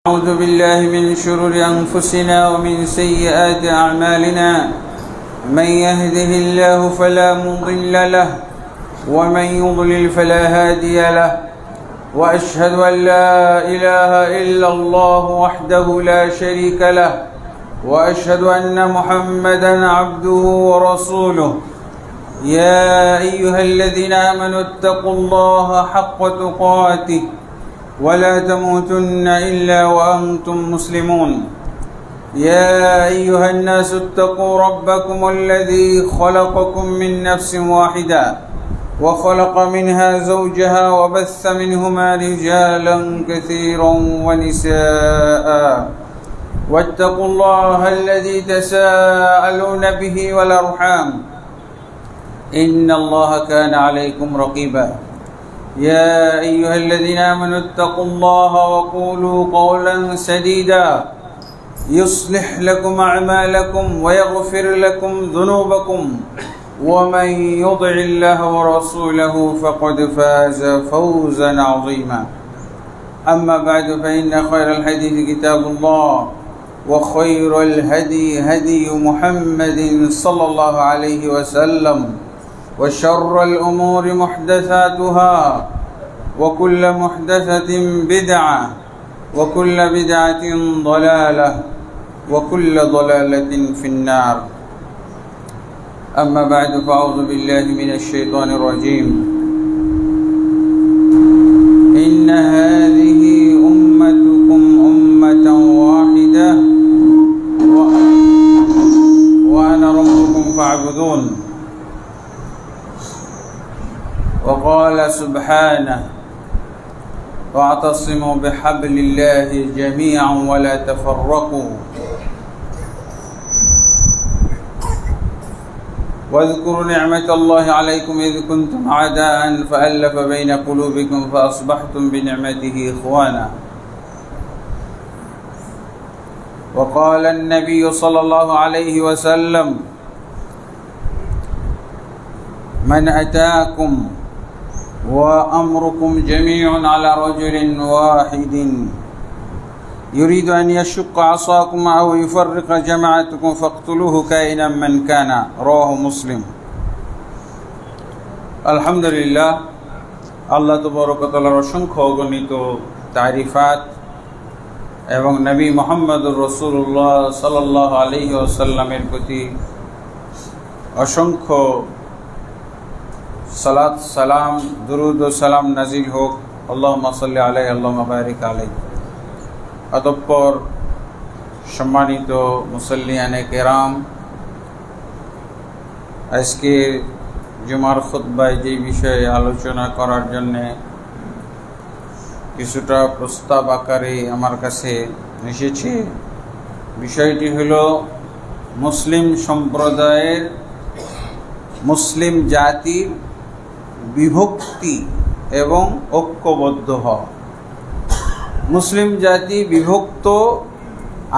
أعوذ بالله من شرور أنفسنا ومن سيئات أعمالنا من يهده الله فلا مضل له ومن يضلل فلا هادي له وأشهد أن لا إله إلا الله وحده لا شريك له وأشهد أن محمدا عبده ورسوله يا أيها الذين آمنوا اتقوا الله حق تقاته ولا تموتن إلا وأنتم مسلمون يا أيها الناس اتقوا ربكم الذي خلقكم من نفس واحدة وخلق منها زوجها وبث منهما رجالا كثيرا ونساء واتقوا الله الذي تساءلون به والأرحام إن الله كان عليكم رقيبا يا أيها الذين آمنوا اتقوا الله وقولوا قولا سديدا يصلح لكم أعمالكم ويغفر لكم ذنوبكم ومن يطع الله ورسوله فقد فاز فوزا عظيما أما بعد فإن خير الحديث كتاب الله وخير الهدي هدي محمد صلى الله عليه وسلم وشر الأمور محدثاتها وكل محدثة بدعة وكل بدعة ضلالة وكل ضلالة في النار أما بعد فأعوذ بالله من الشيطان الرجيم إن هذه أمتكم أمة واحدة وأنا ربكم فاعبدون وقال سبحانه واعتصموا بحبل الله جميعا ولا تفرقوا واذكروا نعمة الله عليكم إذ كنتم أعداء فألف بين قلوبكم فأصبحتم بنعمته إخوانا وقال النبي صلى الله عليه وسلم من أتاكم وأمركم جميع على رجل واحد يريد أن يشق عصاكم أو يفرق جماعتكم فاقتلوه كائنا من كان رواه مسلم الحمد لله আল্লাহ তাবারক ওয়া তাআলার অসংখ্য অগণিত তারিফাত এবং নবী মুহাম্মদুর রাসূলুল্লাহ সাল্লাল্লাহু আলাইহি ওয়াসাল্লামের প্রতি অসংখ্য সালাত সালাম দুরুদ ও সালাম নাজিল হোক আল্লাহুম্মা সাল্লি আলাইহি আল্লাহুম্মা বারিক আলাইহি। অতঃপর সম্মানিত মুসল্লিয়ানে কেরাম, আজকে জুমার খুতবায় যে বিষয়ে আলোচনা করার জন্যে কিছুটা প্রস্তাব আকারে আমার কাছে এসেছে, বিষয়টি হলো মুসলিম সম্প্রদায়ের, মুসলিম জাতির বিভক্তি এবং ঐক্যবদ্ধ হওয়া। মুসলিম জাতি বিভক্ত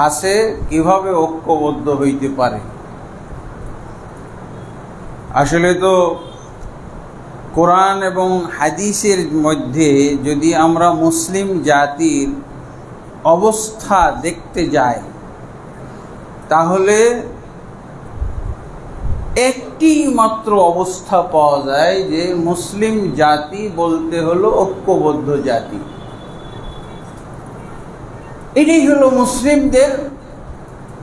আছে, কিভাবে ঐক্যবদ্ধ হইতে পারে? আসলে তো কোরআন এবং হাদিসের মধ্যে যদি আমরা মুসলিম জাতির অবস্থা দেখতে যাই, তাহলে একটি মাত্র অবস্থা পাওয়া যায় যে মুসলিম জাতি বলতে হলো ঐক্যবদ্ধ জাতি। এটাই হলো মুসলিমদের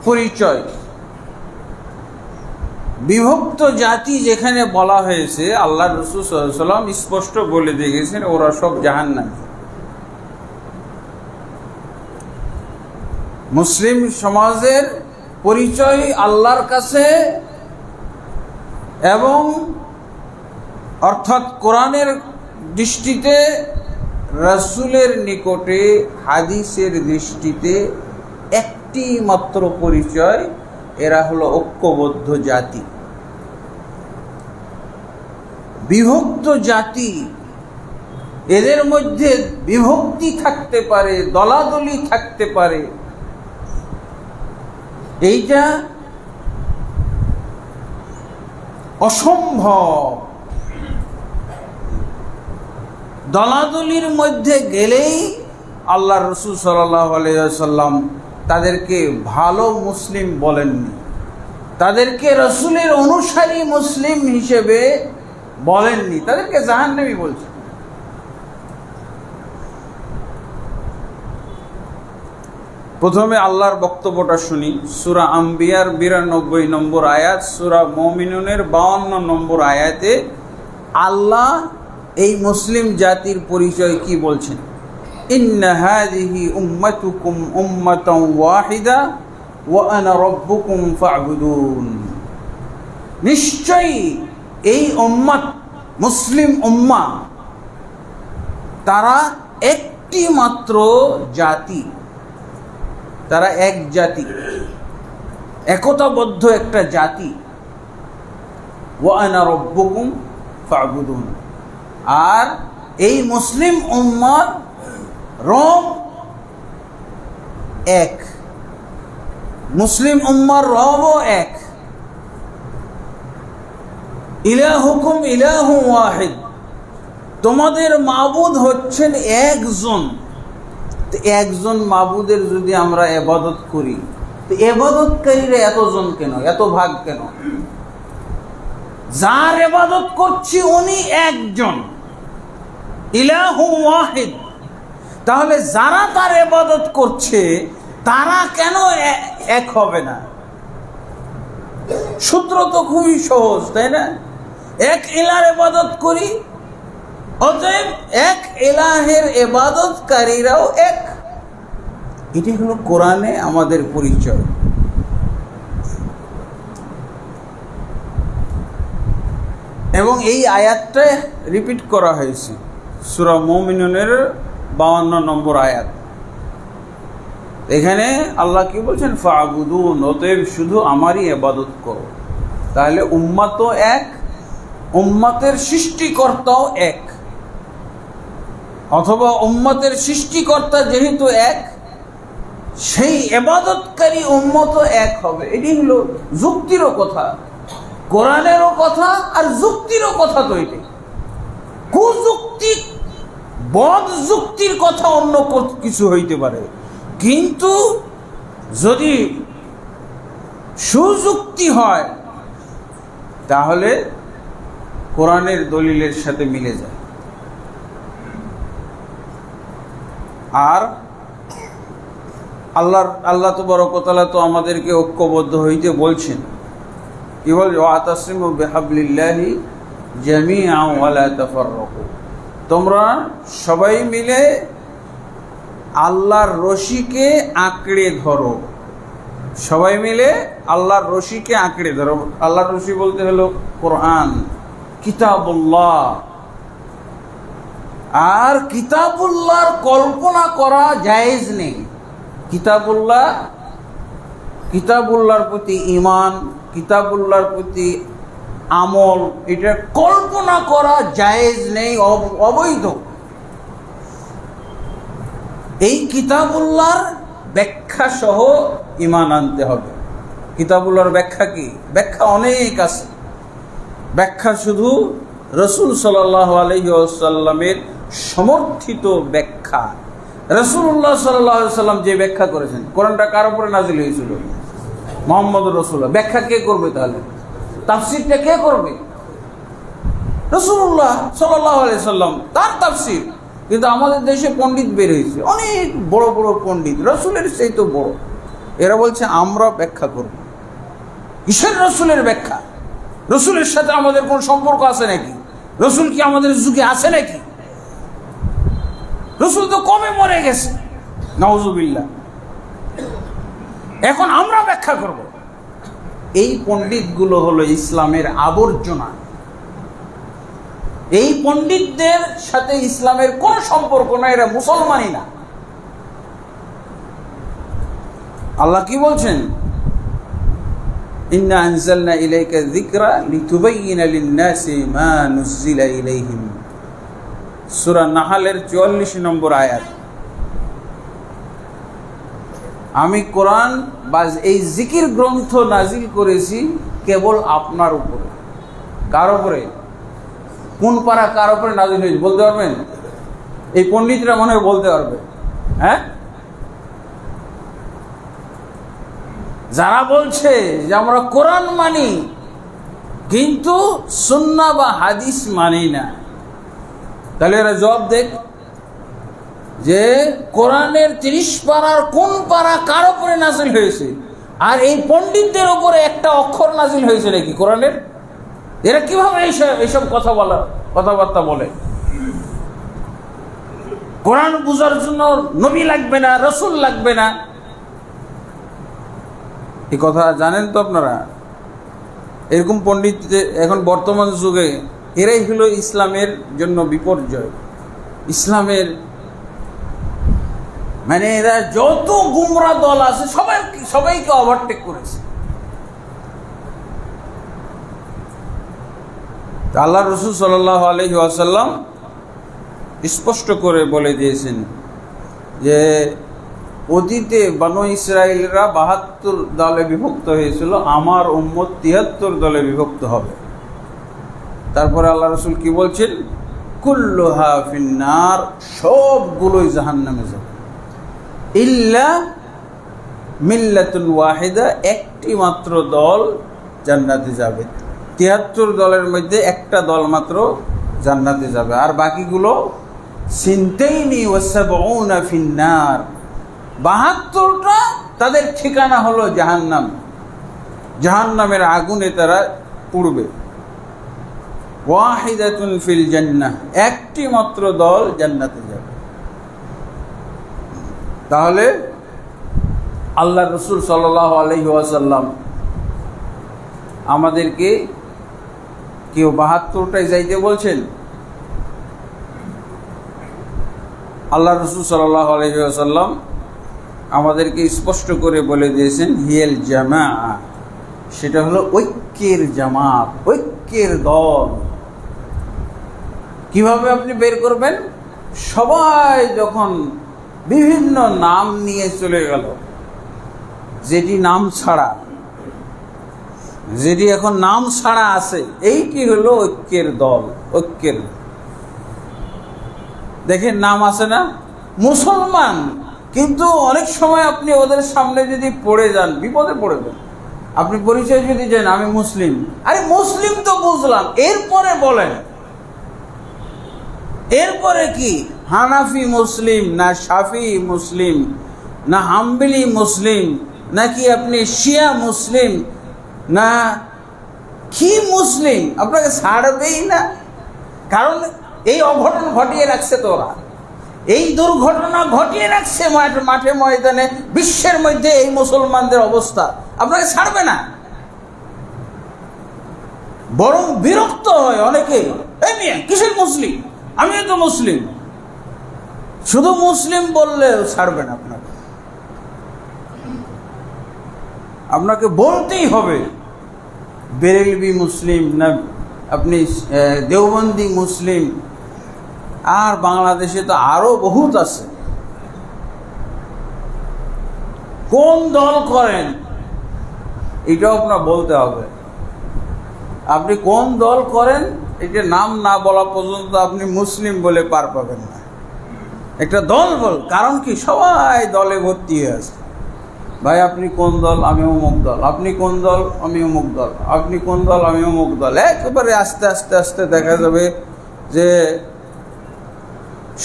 পরিচয়। বিভক্ত জাতি যেখানে বলা হয়েছে, আল্লাহ রাসূল সাল্লাল্লাহু আলাইহি ওয়াসাল্লাম স্পষ্ট বলে দিয়ে গেছেন ওরা সব জাহান্নামী। মুসলিম সমাজের পরিচয় আল্লাহর কাছে এবং অর্থাৎ কোরআনের দৃষ্টিতে, রাসূলের নিকটে, হাদিসের দৃষ্টিতে একটি মাত্র পরিচয়, এরা হলো ঐক্যবদ্ধ জাতি। বিভক্ত জাতি, এদের মধ্যে বিভক্তি থাকতে পারে, দলাদলি থাকতে পারে, এইটা অসম্ভব। দলাদলির মধ্যে গেলেই আল্লাহ রসুল সাল্লাল্লাহু আলাইহি ওয়াসাল্লাম তাদেরকে ভালো মুসলিম বলেননি, তাদেরকে রসুলের অনুসারী মুসলিম হিসেবে বলেননি, তাদেরকে জাহান্নামী বলছেন। প্রথমে আল্লাহর বক্তব্যটা শুনি। সূরা আম্বিয়ার 92 নম্বর আয়াত, সূরা মুমিনুনের 52 নম্বর আয়াতে আল্লাহ এই মুসলিম জাতির পরিচয় কি বলছেন? ইন্না হাযিহি উম্মাতুকুম উম্মাতান ওয়াহিদা ওয়া আনা রাব্বুকুম ফা'বুদুন। নিশ্চয়ই এই উম্মত, মুসলিম উম্মাহ, তারা একটি মাত্র জাতি, তারা এক জাতি, একতাবদ্ধ একটা জাতি। ওয়া আনা রাব্বুকুম ফা'বুদুন। আর এই মুসলিম উম্মার রব এক, মুসলিম উম্মার রবও এক। ইলাহুকুম ইলাহু ওয়াহিদ, তোমাদের মাবুদ হচ্ছেন একজন। একজন মাবুদের যদি আমরা ইবাদত করি, তো ইবাদতকারীরা এতজন কেন, এত ভাগ কেন? যার ইবাদত করছি উনি একজন, ইলাহু ওয়াহিদ। তাহলে যারা তার ইবাদত করছে তারা কেন এক হবে না? সূত্র তো খুবই সহজ, তাই না? এক ইলাহর ইবাদত করি, অতএব এক ইলাহের ইবাদতকারীরাও এক। এটি হলো কোরআনে আমাদের পরিচয়। এবং এই আয়াতটা রিপিট করা হয়েছে সূরা মুমিনুনের 52 নম্বর আয়াত। এখানে আল্লাহ কি বলছেন? ফা'বুদুন, অতএব শুধু আমারই ইবাদত করো। তাহলে উম্মাত তো এক, উম্মতের সৃষ্টিকর্তাও এক, অথবা উম্মতের সৃষ্টিকর্তা যেহেতু এক, সেই ইবাদতকারী উম্মতও এক হবে। এটি হলো যুক্তিরও কথা, কোরআনেরও কথা, আর যুক্তিরও কথা। তো এটি কুযুক্তি, বদ যুক্তির কথা অন্য কিছু হইতে পারে, কিন্তু যদি সুযুক্তি হয় তাহলে কোরআনের দলিলের সাথে মিলে যায়। আর আল্লাহ তাবারক ওয়া তাআলা তো আমাদেরকে ঐক্যবদ্ধ হইতে বলছেন। কি বল? ওয়াতাসিমু বিহাবলিল্লাহি জামিআন ওয়া লা তাফাররাকু, তোমরা সবাই মিলে আল্লাহর রশিকে আঁকড়ে ধরো। সবাই মিলে আল্লাহর রশিকে আঁকড়ে ধরো। আল্লাহর রশি বলতে হলো কোরআন, কিতাবুল্লাহ। আর কিতাবুল্লাহর কল্পনা করা জায়েজ নেই। কিতাবুল্লাহর প্রতি ঈমান, কিতাবুল্লাহর প্রতি আমল, এটা কল্পনা করা জায়েজ নেই, অবৈধ। এই কিতাবুল্লাহর ব্যাখ্যা সহ ঈমান আনতে হবে। কিতাবুল্লাহর ব্যাখ্যা কি? ব্যাখ্যা অনেক আছে। ব্যাখ্যা শুধু রাসূল সাল্লাল্লাহু আলাইহি ওয়াসাল্লামের সমর্থিত ব্যাখ্যা। রাসূলুল্লাহ সাল্লাল্লাহু আলাইহি ওয়াসাল্লাম যে ব্যাখ্যা করেছেন, কোরআনটা কার উপরে নাযিল হয়েছিল? মুহাম্মদুর রাসূলুল্লাহ। ব্যাখ্যা কে করবে তাহলে? তাফসীরটা কে করবে? রাসূলুল্লাহ সাল্লাল্লাহু আলাইহি ওয়াসাল্লাম, তার তাফসীর। কিন্তু আমাদের দেশে পণ্ডিত বের হয়েছে, অনেক বড় বড় পণ্ডিত, রাসূলের সেই তো বড়। এরা বলছে আমরা ব্যাখ্যা করব। কিসের রাসূলের ব্যাখ্যা? রাসূলের সাথে আমাদের কোন সম্পর্ক আছে নাকি? রাসূল কি আমাদের যুগে আছে নাকি? রাসূল তো কবে মরে গেছে, নাউজুবিল্লাহ। এখন আমরা ব্যাখ্যা করব। এই পণ্ডিতগুলো হলো ইসলামের আবর্জনা। এই পণ্ডিতদের সাথে ইসলামের কোন সম্পর্ক না, এরা মুসলমানই না। আল্লাহ কি বলছেন? ইন্না আনজালনা ইলাইকা যিকরা লিতুবাইয়িনা লিন-নাসি মা নুযিলা ইলাইহিম। সূরা নাহলের 44 নম্বর আয়াত। আমি কোরআন বা এই জিকির গ্রন্থ নাজিল করেছি কেবল আপনার উপরে। কার উপরে? কোন পারা কার উপরে নাজিল হয়েছে বলতে পারবেন? এই পণ্ডিতরা মনে হয় বলতে পারবে। হ্যাঁ, যারা বলছে যে আমরা কোরআন মানি কিন্তু সুন্নাহ বা হাদিস মানি না, তাহলে এরা জবাব দেখ যে কোরআনের 30 পারার কোন পারা কার উপরে নাজিল হয়েছে, আর এই পণ্ডিতদের উপরে একটা অক্ষর নাজিল হয়েছে নাকি কোরআনের? এরা কিভাবে এইসব কথাবার্তা বলে? কোরআন বুঝার জন্য নবী লাগবে না, রসুল লাগবে না, এই কথা জানেন তো আপনারা? এরকম পণ্ডিত এখন বর্তমান যুগে এরাই হলো ইসলামের জন্য বিপর্যয়। ইসলামের মানে এরা যত গুমরা দল আছে সবাইকে ওভারটেক করেছে। আল্লাহ রসুল সাল্লাল্লাহু আলাইহি ওয়াসাল্লাম স্পষ্ট করে বলে দিয়েছেন যে অতীতে বনু ইসরাইলরা 72 দলে বিভক্ত হয়েছিল, আমার উম্মত 73 দলে বিভক্ত হবে। তারপরে আল্লাহ রসুল কি বলছেন? কুল্লুহা ফিন্নার, সবগুলোই জাহান্নামে যাবে, ইল্লা মিল্লাতুন ওয়াহিদা, একটি মাত্র দল জান্নাতে যাবে। 73 দলের মধ্যে একটা দল মাত্র জান্নাতে যাবে, আর বাকিগুলো সিনতাইনি ওয়া সাবউনা ফিন্নার, 72টা তাদের ঠিকানা হলো জাহান্নাম, জাহান্নামের আগুনে তারা পুড়বে। ওয়াহিদাতুন ফিল জান্নাহ, একটি মাত্র দল জান্নাতে যাবে। তাহলে আল্লাহ রসুল সাল্লাল্লাহু আলাইহি ওয়াসাল্লাম আমাদেরকে কেউ 72টায় যাইতে বলছেন? আল্লাহ রসুল সাল্লাল্লাহু আলাইহি ওয়াসাল্লাম আমাদেরকে স্পষ্ট করে বলে দিয়েছেন হিয়াল জামাআ, সেটা হলো ঐক্যের জামাত, ঐক্যের দল। কিভাবে আপনি বের করবেন? সবাই যখন বিভিন্ন নাম নিয়ে চলে গেল, যেটি নাম ছাড়া, যেটি এখন নাম ছাড়া আছে, এইটি হলো ঐক্যের দল। ঐক্যের দেখেন নাম আছে না, মুসলমান, কিন্তু অনেক সময় আপনি ওদের সামনে যদি পড়ে যান বিপদে পড়বেন। আপনি পরিচয় যদি দেন আমি মুসলিম, আরে মুসলিম তো বুঝলাম, এরপরে বলেন, এরপরে কি হানাফি মুসলিম না শাফি মুসলিম না হাম্বলি মুসলিম নাকি আপনি শিয়া মুসলিম না কি মুসলিম? আপনাকে ছাড়বেই না, কারণ এই অঘটন ঘটিয়ে রাখছে তোরা, এই দুর্ঘটনা ঘটিয়ে রাখছে মাঠে ময়দানে, বিশ্বের মধ্যে এই মুসলমানদের অবস্থা, আপনাকে ছাড়বে না। বরং বিরক্ত হয় অনেকে, এই মিয়া কিসের মুসলিম, আমিও তো মুসলিম। শুধু মুসলিম বললেও ছাড়বে না আপনাকে, আপনাকে বলতেই হবে বেরেলভি মুসলিম না আপনি দেওবন্দি মুসলিম। আর বাংলাদেশে তো আরো বহুত আছে। কোন দল করেন এটাও আপনার বলতে হবে। আপনি কোন দল করেন এটা নাম না বলা পর্যন্ত আপনি মুসলিম বলে পার পাবেন না। একটা দল বল, কারণ কি সবাই দলে ভর্তি হয়ে আছে। ভাই আপনি কোন দল? আমি অমুক দল। আপনি কোন দল? আমি অমুক দল। আপনি কোন দল? আমি অমুক দল। একেবারে আস্তে আস্তে আস্তে দেখা যাবে যে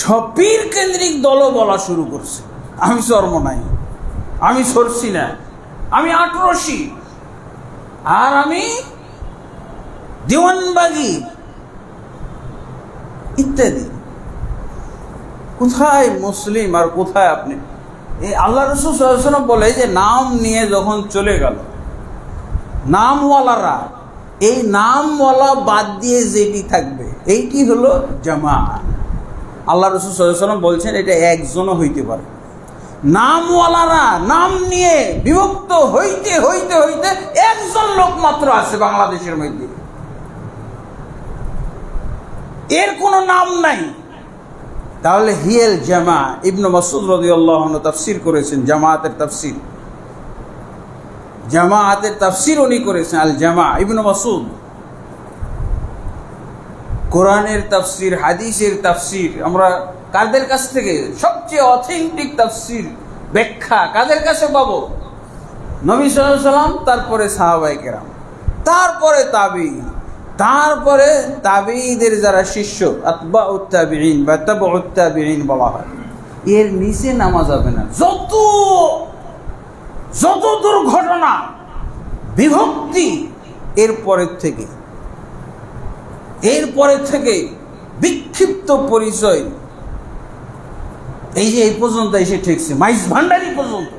সব পীর কেন্দ্রিক দলও বলা শুরু করছে। আমি চরমনাই, আমি সরছি না, আমি আটরশি, আর আমি দিওয়ানবাগি ইত্যাদি। কোথায় মুসলিম আর কোথায় আপনি? এই আল্লাহ রাসূল সাল্লাল্লাহু আলাইহি ওয়াসাল্লাম বলে যে নাম নিয়ে যখন চলে গেল, নামওয়ালারা, এই নামওয়ালা বাদ দিয়ে যেটি থাকবে এইটি হলো জামাআত। আল্লাহ রাসূল সাল্লাল্লাহু আলাইহি ওয়াসাল্লাম বলছেন এটা একজনও হইতে পারে। নামওয়ালারা নাম নিয়ে বিভক্ত হইতে হইতে হইতে একজন লোক মাত্র আছে বাংলাদেশের মধ্যে, এর কোনো নাম নাই। তাহলে হিয়াল জামা, ইবনে মাসউদ রাদিয়াল্লাহু আনহু তাফসীর করেছেন জামাআতের তাফসীর, জামাআতের তাফসীর উনি করেছেন আল জামা। ইবনে মাসউদ কোরআনের তাফসীর, হাদিসের তাফসীর আমরা কাদের কাছ থেকে? সবচেয়ে অথেন্টিক তাফসীর ব্যাখ্যা কাদের কাছে পাবো? নবী সাল্লাল্লাহু আলাইহি ওয়াসাল্লাম, তারপরে সাহাবায়ে কেরাম, তারপরে তাবিঈন, তারপরে তাবিঈদের যারা শিষ্য আতবাউত তাবিঈন বা তাবউত তাবিঈন বলা হয়, এর নিচে নামা যাবে না। যত দুর্ঘটনা, বিভক্তি এরপরের থেকে বিক্ষিপ্ত পরিচয়, এই যে এই পর্যন্ত এসে ঠেকছে, মাইজ ভান্ডারি পর্যন্ত,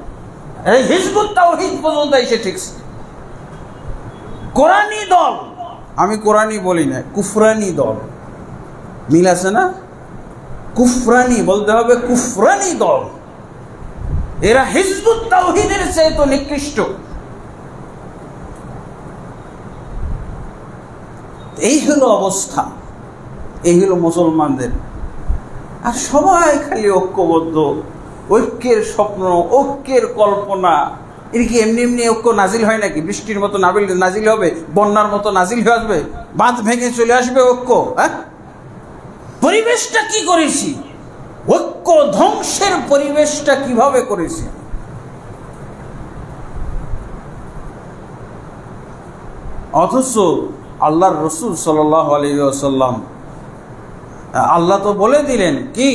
এই হিজবুত তাওহীদ পর্যন্ত এসে ঠেকছে। কোরআনী দল, আমি কোরআনী বলি না, কুফরানি দল, মিল আছে না? কুফরানি বলতে হবে, কুফরানি দল, এরা হিজবুত তাওহীদের চেয়ে তো নিকৃষ্ট। এই হলো অবস্থা, এই হলো মুসলমানদের। আর সবাই খালি ঐক্যবদ্ধ, ঐক্যের স্বপ্ন, ঐক্যের কল্পনা। এর কি এমনি এমনি ঐক্য নাজিল হয় নাকি? বৃষ্টির মতো নাজিল হবে, বন্যার মতো নাজিল হয়ে আসবে, বাঁধ ভেঙে চলে আসবে ঐক্য? হ্যাঁ, পরিবেশটা কি করেছি? ঐক্য ধ্বংসের পরিবেশটা কিভাবে করেছি? অথচ আল্লাহর রাসূল সাল্লাল্লাহু আলাইহি ওয়াসাল্লাম, আল্লাহ তো বলে দিলেন কি,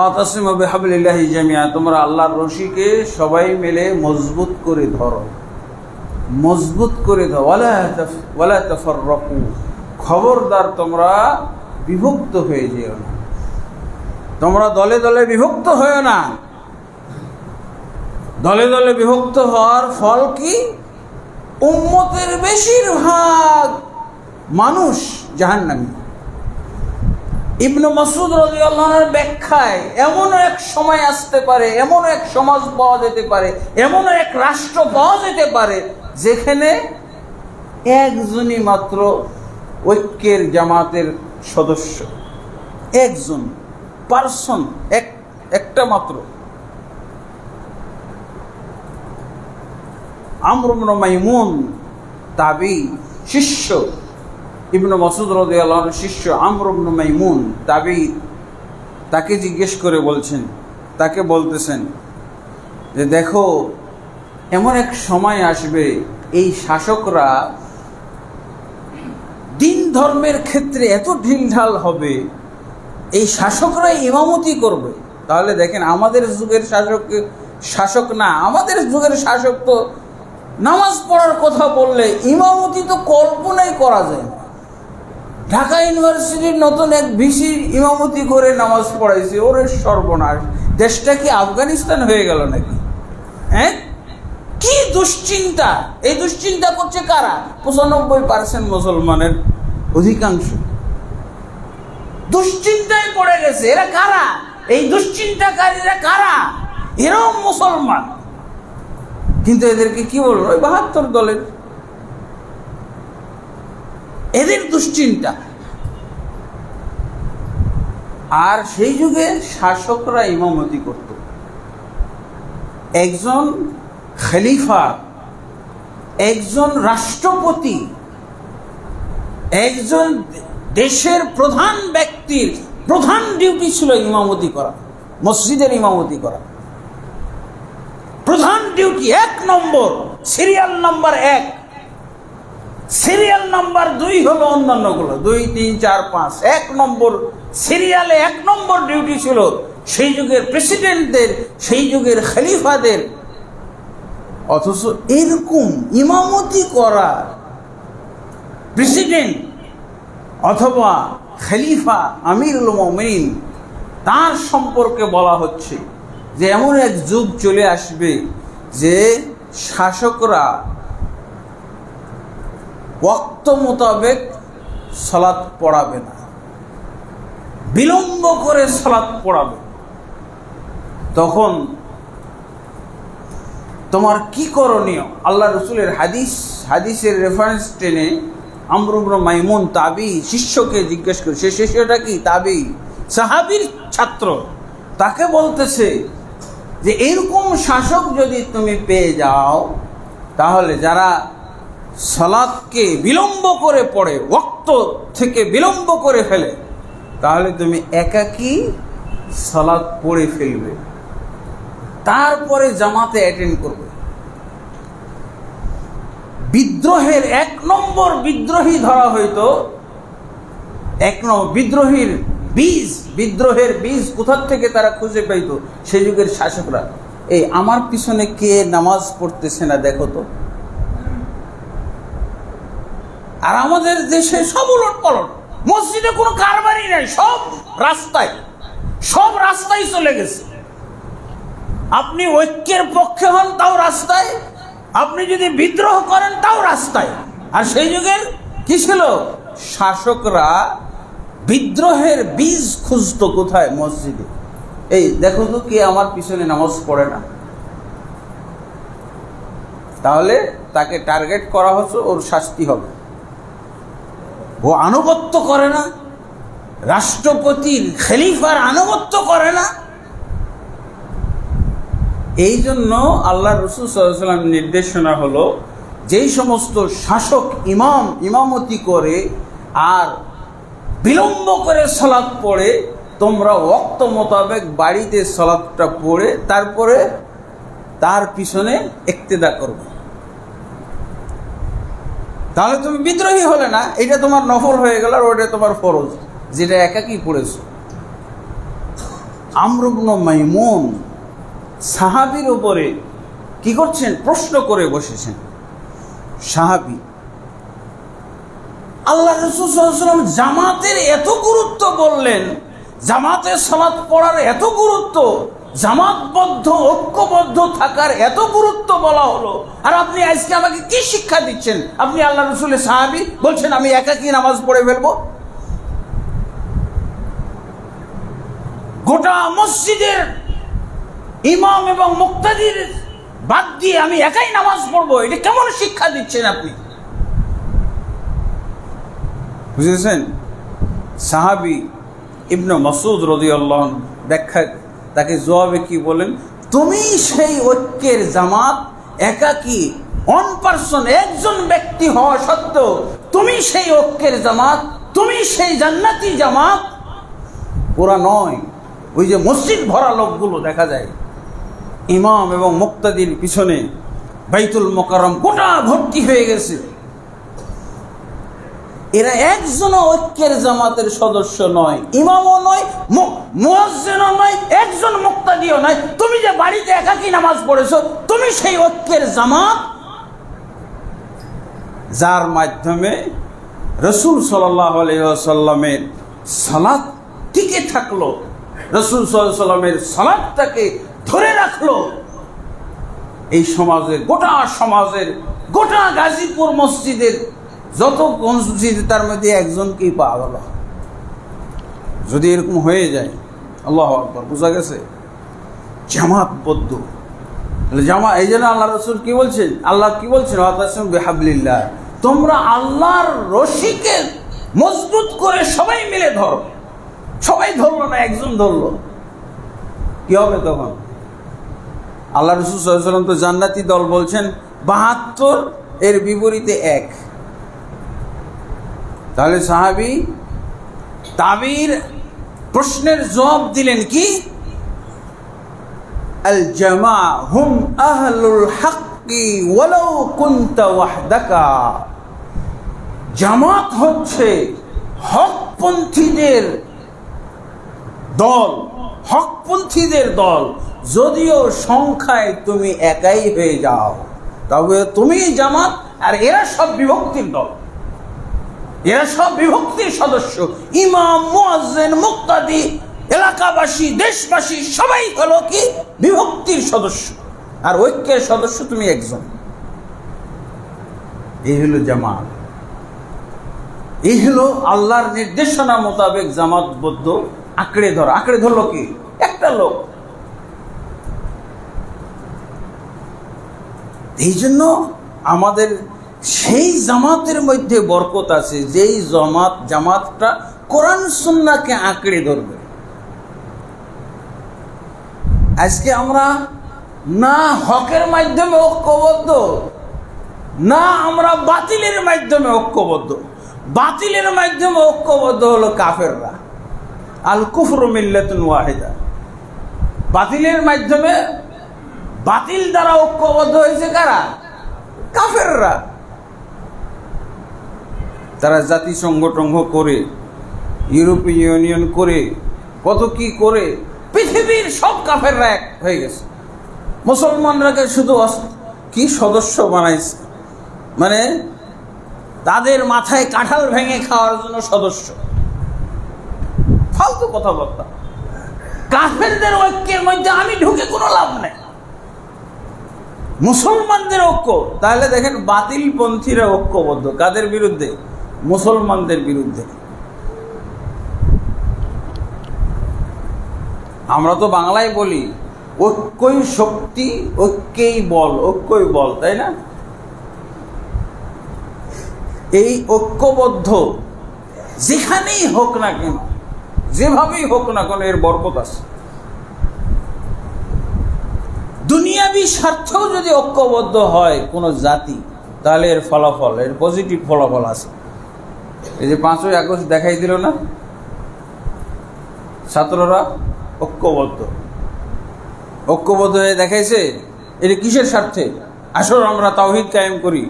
আতাসিমু বিহাবলিল্লাহি জামিআ, তোমরা আল্লাহর রশিকে সবাই মিলে মজবুত করে ধরো, মজবুত করে ধরো। ওয়ালা তাফাররাকু, খবরদার তোমরা বিভক্ত হয়ে যেও না, তোমরা দলে দলে বিভক্ত হয়েও না। দলে দলে বিভক্ত হওয়ার ফল কি? উম্মতের বেশিরভাগ মানুষ জাহান্নামী। ইবনে মাসউদ রাদিয়াল্লাহু আনহুর ব্যাখ্যায় এমন এক সময় আসতে পারে, এমন এক সমাজ পাওয়া যেতে পারে, এমন এক রাষ্ট্র পাওয়া যেতে পারে যেখানে একজনই মাত্র ঐক্যের জামাতের সদস্য, একজন পারসন, একটা মাত্র। আমর ইবনে মাইমুন, তাবী শিষ্য, ইবনে মাসউদ রাদিয়াল্লাহু আনহু শিষ্য আমর ইবনে মাইমুন, তাবী, তাকে জিজ্ঞেস করে তাকে বলতেছেন যে দেখো, এমন এক সময় আসবে এই শাসকরা দিন ধর্মের ক্ষেত্রে এত ঢিলঢাল হবে, এই শাসকরা ইমামতি করবে। তাহলে দেখেন, আমাদের যুগের শাসক না, আমাদের যুগের শাসক তো নামাজ পড়ার কথা বললে ইমামতি তো কল্পনাই করা যায় না। ঢাকা ইউনিভার্সিটির নতুন এক ভিসি ইমামতি করে নামাজ পড়াইছে, ওরে সর্বনাশ, দেশটা কি আফগানিস্তান হয়ে গেল নাকি? হ্যাঁ, কি দুশ্চিন্তা! এই দুশ্চিন্তা করছে কারা? 95% মুসলমানের অধিকাংশ দুশ্চিন্তায় পড়ে গেছে। এরা কারা? এই দুশ্চিন্তাকারীরা কারা? এরাও মুসলমান, কিন্তু এদেরকে কি বলবো, ওই 72 দলের, এদের দুশ্চিন্তা। আর সেই যুগে শাসকরা ইমামতি করত, একজন খলিফা, একজন রাষ্ট্রপতি, একজন দেশের প্রধান ব্যক্তির প্রধান ডিউটি ছিল ইমামতি করা, মসজিদের ইমামতি করা। প্রধান ডিউটি, 1 নম্বর, সিরিয়াল নাম্বার 1, সিরিয়াল নাম্বার 2 হলো অন্যান্যগুলো, 2, 3, 4, 5। 1 নম্বর সিরিয়ালে 1 নম্বর ডিউটি ছিল সেই যুগের প্রেসিডেন্টদের, সেই যুগের খলিফাদের। অথচ এরকম ইমামতি করা প্রেসিডেন্ট অথবা খলিফা, আমিরুল মুমিনিন, তার সম্পর্কে বলা হচ্ছে যে এমন এক যুগ চলে আসবে যে শাসকরা ওয়াক্ত মোতাবেক সালাত পড়াবে না, বিলম্ব করে সালাত পড়াবে। তখন তোমার কি করণীয়? আল্লাহ রসুলের হাদিসের রেফারেন্স টেনে আমর ইবনে মাইমুন, তাবী শিষ্যকে জিজ্ঞেস করে, সে শিষ্যটা কি? তাবী, সাহাবীর ছাত্র, তাকে বলতেছে যে এরকম শাসক যদি তুমি পেয়ে যাও, তাহলে যারা সালাতকে বিলম্ব করে পড়ে, ওয়াক্ত থেকে বিলম্ব করে ফেলে, তাহলে তুমি একাকী সালাত পড়ে ফেলবে, তারপরে জামাতে অ্যাটেন্ড করবে। বিদ্রোহের 1 নম্বর বিদ্রোহী ধরা হইতো, 1 নম্বর বিদ্রোহের বীজ কোথার থেকে তারা খুঁজে পাইতো? সেই যুগের শাসকরা। এই আমার পিছনে কে নামাজ পড়তেছে না দেখো তো। আর আমাদের দেশে সব উলটপালট, মসজিদে কোনো কারবারই নাই, সব রাস্তায় চলে গেছে। আপনি ঐক্যের পক্ষে হন তাও রাস্তায়, আপনি যদি বিদ্রোহ করেন তাও রাস্তায়। আর সেই যুগের কি ছিল? শাসকরা বিদ্রোহের বীজ খুঁজতো কোথায়? মসজিদে। এই দেখো তো কে আমার পিছনে নামাজ পড়ে না, তাহলে তাকে টার্গেট করা হচ্ছে, ওর শাস্তি হবে। ও আনুগত্য করে না, রাষ্ট্রপতির খলিফার আনুগত্য করে না। এই জন্য আল্লাহ রাসূল সাল্লাল্লাহু আলাইহি ওয়াসাল্লাম নির্দেশনা হলো, যেই সমস্ত শাসক ইমামতি করে আর বিলম্ব করে সালাত পড়ে, তোমরা ওয়াক্ত মোতাবেক বাড়িতে সালাতটা পড়ে তারপরে তার পিছনে ইক্তেদা করবে। তাহলে তুমি বিদ্রোহী হলে না, এটা তোমার নফল হয়ে গেল, আর ওটা তোমার ফরজ, যেটা একাকী পড়েছো। আমর ইবনে মাইমুন সাহাবীর উপরে কি করছেন? প্রশ্ন করে বসেছেন। সাহাবী, আল্লাহ রাসূল সাল্লাল্লাহু আলাইহি ওয়াসাল্লাম জামাতের এত গুরুত্ব বললেন, জামাতের সালাত পড়ার এত গুরুত্ব, জামাতবদ্ধ ঐক্যবদ্ধ থাকার এত গুরুত্ব বলা হলো, আর আপনি আজকে আমাকে কি শিক্ষা দিচ্ছেন? আপনি আল্লাহ রাসূলের সাহাবী, বলছেন আমি একাকী নামাজ পড়ে ফেলবো। গোটা মসজিদের ইমাম এবং মুক্তাদির বাদ দিয়ে আমি একাই নামাজ পড়বো, এটা কেমন শিক্ষা দিচ্ছেন আপনি? বুঝেছেন? সাহাবী ইবনে মাসউদ রাদিয়াল্লাহু আনহু ব্যাখ্যা, তাকে জবাবে কি বলেন? তুমি সেই ঐক্যের জামাত, একাকী ওয়ান পারসন, একজন ব্যক্তি হওয়া সত্ত্বেও তুমি সেই ঐক্যের জামাত, তুমি সেই জান্নাতি জামাত। ওরা নয়, ওই যে মসজিদ ভরা লোকগুলো দেখা যায় ইমাম এবং মুক্তাদির পিছনে, বাইতুল মুকাররম গোটা ভর্তি হয়ে গেছে, এরা একজনও ঐক্যের জামাতের সদস্য নয়, ইমামও নয়, মুয়াজ্জিনও নয়, একজন মুক্তাদিও নয়। তুমি যে বাড়িতে একাকী নামাজ পড়েছো, তুমি সেই ঐক্যের জামাত, যার মাধ্যমে রাসূল সাল্লাল্লাহু আলাইহি ওয়াসাল্লামের সালাত টিকে থাকলো, রাসূল সাল্লাল্লাহু আলাইহি ওয়াসাল্লামের সালাতটাকে ধরে রাখলো। এই সমাজের গোটা গাজীপুর মসজিদের যত মসজিদ, তার মধ্যে একজনকেই পাওয়া গেল। যদি এরকম হয়ে যায়, আল্লাহু আকবার, বোঝা গেছে জামাতবদ্ধ জামা। এই জন্য আল্লাহ রাসূল কি বলছেন? আল্লাহ কি বলছেন? ওয়াতাসিমু বিহাবলিল্লাহ, তোমরা আল্লাহর রশিকে মজবুত করে সবাই মিলে ধরো। সবাই ধরলো না, একজন ধরলো, কি হবে তখন? আল্লাহ রাসূল সাল্লাল্লাহু আলাইহি ওয়াসাল্লাম তো জান্নাতি দল বলছেন 72, এর বিপরীতে 1। তাহলে সাহাবী তাবির প্রশ্নের জবাব দিলেন কি? আল জামা হুম আহলুল হাক্কি ওয়ালাউ কুনতা ওয়াহদাকা। জামাত হচ্ছে হকপন্থীদের দল, হকপন্থীদের দল, যদিও সংখ্যায় তুমি একাই হয়ে যাও, তবে তুমি জামাত। আর এরা সব বিভক্তির দল, এরা সব বিভক্তির সদস্য। ইমাম, মুয়াজ্জিন, মুক্তাদি, এলাকাবাসী, দেশবাসী সবাই হলো কি? বিভক্তির সদস্য। আর ঐক্যের সদস্য তুমি একজন। এই হলো জামাত, এই হলো আল্লাহর নির্দেশনা মোতাবেক জামাতবদ্ধ আঁকড়ে ধরা। আঁকড়ে ধরলো কি? একটা লোক। এই জন্য আমাদের সেই জামাতের মধ্যে বরকত আছে, যেই জামাতটা কোরআন সুন্নাহকে আঁকড়ে ধরবে। আজকে আমরা না হকের মাধ্যমে ঐক্যবদ্ধ, না আমরা বাতিলের মাধ্যমে ঐক্যবদ্ধ। বাতিলের মাধ্যমে ঐক্যবদ্ধ হলো কাফেররা, আল কুফরু মিল্লাতুন ওয়াহিদা। বাতিলের মাধ্যমে, বাতিল দ্বারা ঐক্যবদ্ধ হয়েছে কারা? কাফেররা। তারা জাতিসংঘ টংঘ করে, ইউরোপীয় ইউনিয়ন করে, কত কি করে পৃথিবীর সব কাফেররা এক হয়ে গেছে। মুসলমানরাকে শুধু কি সদস্য বানাইছে, মানে তাদের মাথায় কাঁঠাল ভেঙে খাওয়ার জন্য সদস্য। ফালতু কথাবার্তা। কাফেরদের ঐক্যের মধ্যে আমি ঢুকে কোনো লাভ নেই। মুসলমানদের ঐক্য, তাহলে দেখেন বাতিলপন্থীরা ঐক্যবদ্ধ কাদের বিরুদ্ধে? মুসলমানদের বিরুদ্ধে। আমরা তো বাংলায় বলি ঐক্যই শক্তি, ঐক্যই বল, ঐক্যই বল, তাই না? এই ঐক্যবদ্ধ যেখানেই হোক না কেন, যেভাবেই হোক না কেন, এর বরকত আছে। দুনিয়াবি স্বার্থেও যদি ঐক্যবদ্ধ হয় কোনো জাতি, তাহলে এর ফলাফল, এর পজিটিভ ফলাফল আছে। এই যে 5ই আগস্ট দেখাই দিল না, ছাত্ররা ঐক্যবদ্ধ হয়ে দেখাইছে। এটা কিসের স্বার্থে? আসলে আমরা তাওহীদ কায়েম করি,